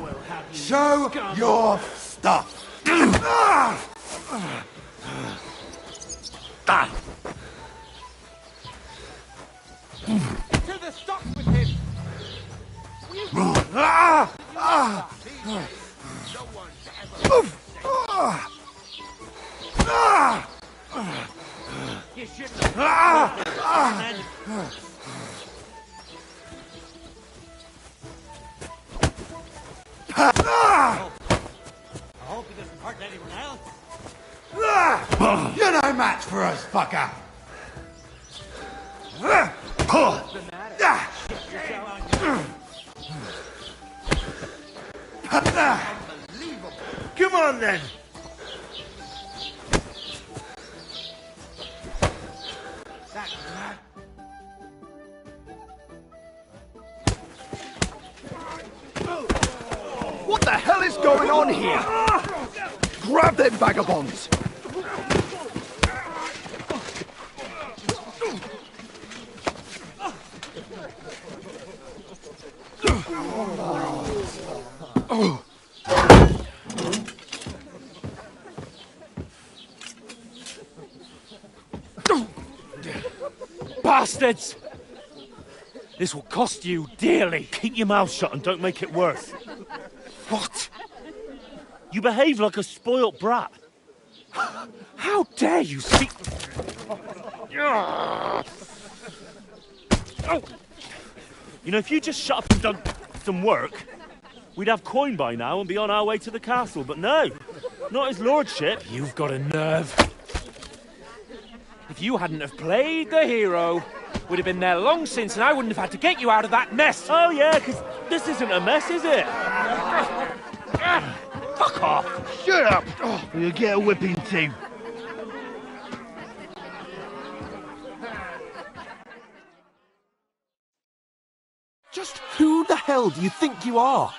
we'll have you Show scum. your stuff! To the stock with him! You shouldn't have... I hope he doesn't hurt anyone else. You're no match for us, fucker! Come on then! What the hell is going on here? Grab them vagabonds! Bastards! This will cost you dearly. Keep your mouth shut and don't make it worse. What? You behave like a spoilt brat. How dare you speak... You know, if you just shut up and done some work, we'd have coin by now and be on our way to the castle. But no, not his lordship. You've got a nerve. If you hadn't have played the hero, we'd have been there long since and I wouldn't have had to get you out of that mess. Oh yeah, because this isn't a mess, is it? Fuck off. Shut up, or you'll get a whipping too. Just who the hell do you think you are?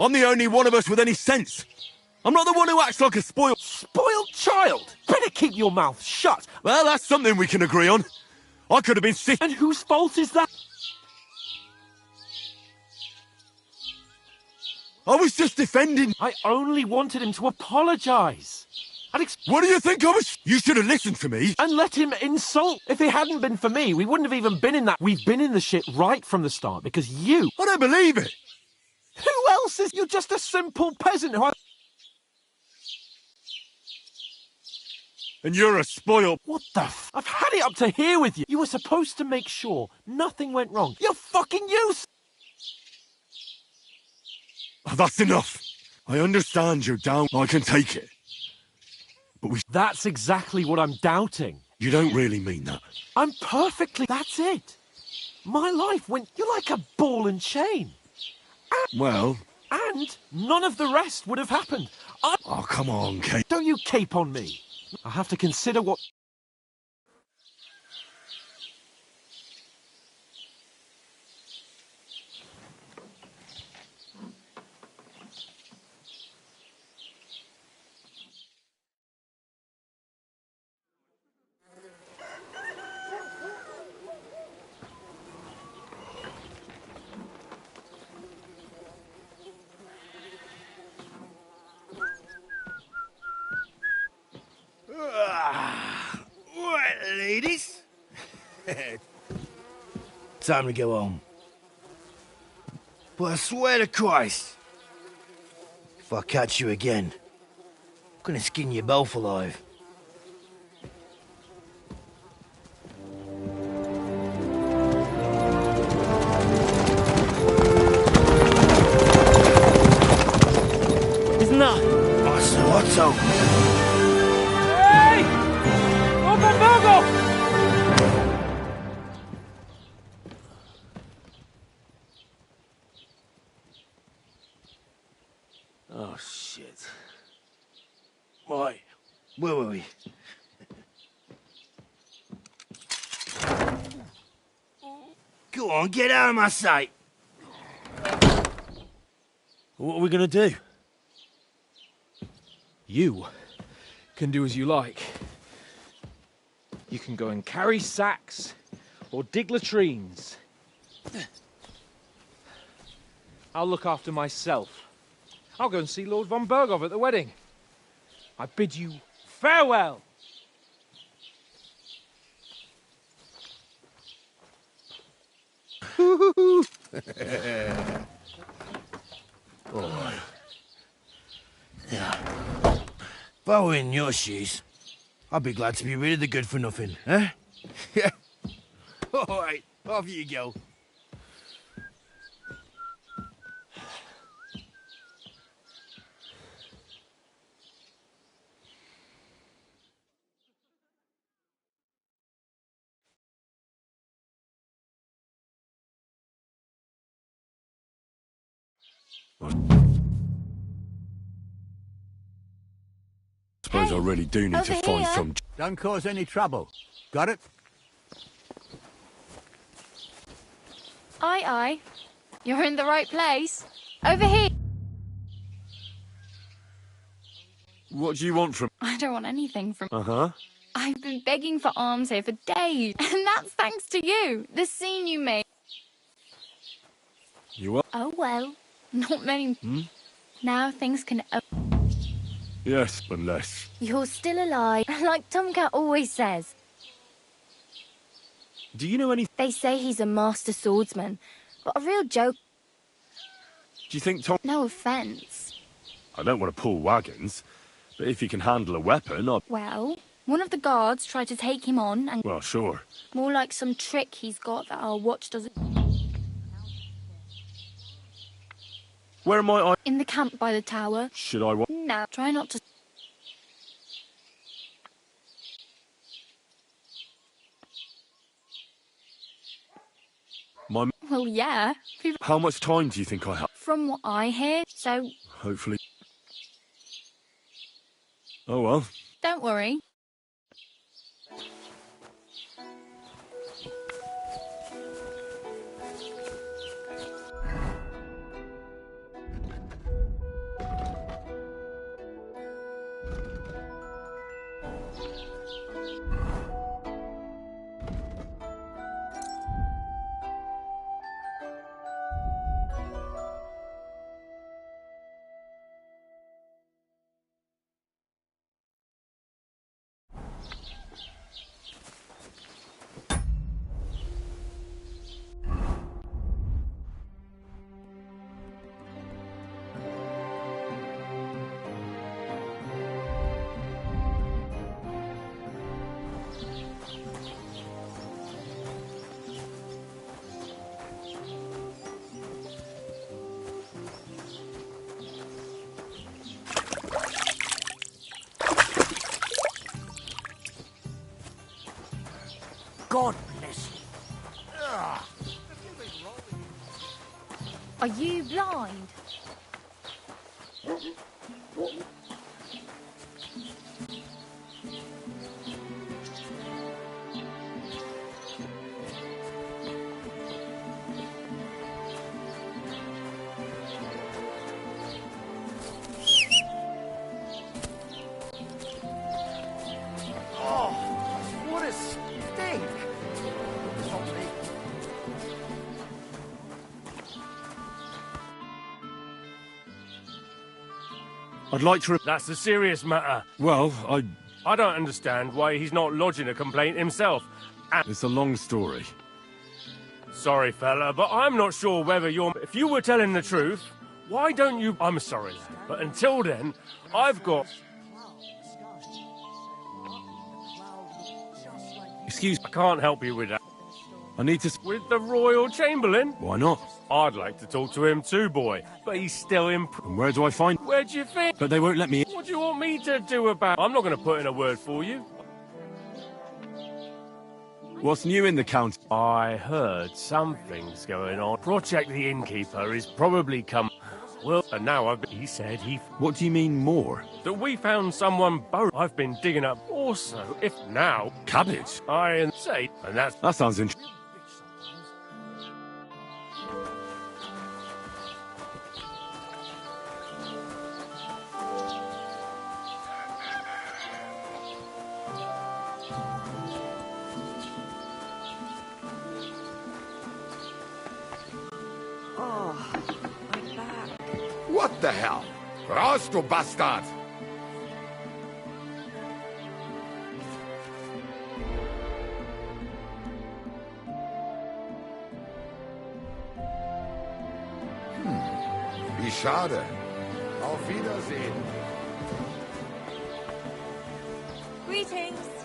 I'm the only one of us with any sense. I'm not the one who acts like a spoiled child. Better keep your mouth shut. Well, that's something we can agree on. I could have been sick. And whose fault is that? I was just defending. I only wanted him to apologise. What do you think I was? You should have listened to me. And let him insult. If it hadn't been for me, we wouldn't have even been in that. We've been in the shit right from the start because you... I don't believe it. Who else is... You're just a simple peasant who... And you're a spoiled... What the f... I've had it up to here with you. You were supposed to make sure nothing went wrong. You're fucking useless. Oh, that's enough. I understand you're down. I can take it. But That's exactly what I'm doubting. You don't really mean that. I'm perfectly... That's it. My life went... You're like a ball and chain. Well... And none of the rest would have happened. Oh, come on, Kate. Don't you cape on me. I have to consider what... Right, ladies. Time to go home. But I swear to Christ, if I catch you again, I'm gonna skin you both alive. Isn't that? Otto. Hey! Open Virgo! Oh, shit. Right, where were we? Go on, get out of my sight. What are we gonna do? You can do as you like. You can go and carry sacks or dig latrines. I'll look after myself. I'll go and see Lord von Bergov at the wedding. I bid you farewell. Boy. Yeah. If I were in your shoes, I'd be glad to be rid of the good for nothing, eh? Yeah. All right, off you go. Suppose I really do need to find some... Don't cause any trouble. Got it? Aye, aye. You're in the right place. Over here. What do you want from... I don't want anything from... Uh-huh. I've been begging for alms here for days. And that's thanks to you. The scene you made. You what? Oh, well. Not many... Now things can... Yes, unless... You're still alive, like Tomcat always says. Do you know any... They say he's a master swordsman, but a real joke. Do you think Tom... No offence. I don't want to pull wagons, but if he can handle a weapon, I... Well, one of the guards tried to take him on and... Well, sure. More like some trick he's got that our watch doesn't... Where am I? In the camp by the tower. Should I... No, try not to... My... Well, yeah. How much time do you think I have? From what I hear, so... Hopefully... Oh, well. Don't worry. God bless you. Ugh. Are you blind? Oh, what a stink! It's on me. I'd like to... That's a serious matter. Well, I don't understand why he's not lodging a complaint himself. It's a long story. Sorry, fella, but I'm not sure whether you're... If you were telling the truth, why don't you... I'm sorry, lad, but until then, I've got... Excuse... I can't help you with that. I need to... With the Royal Chamberlain? Why not? I'd like to talk to him too, boy, but he's still in... And where do I find... Where do you think? But they won't let me in. What do you want me to do about... I'm not going to put in a word for you. What's new in the county? I heard something's going on. Project the Innkeeper is probably come... Well, and now he said he... What do you mean, more? That we found someone buried. I've been digging up also, if now... Cabbage? I say, and that's... That sounds interesting. What the hell? Raus, du Bastard! Wie schade. Auf Wiedersehen. Greetings.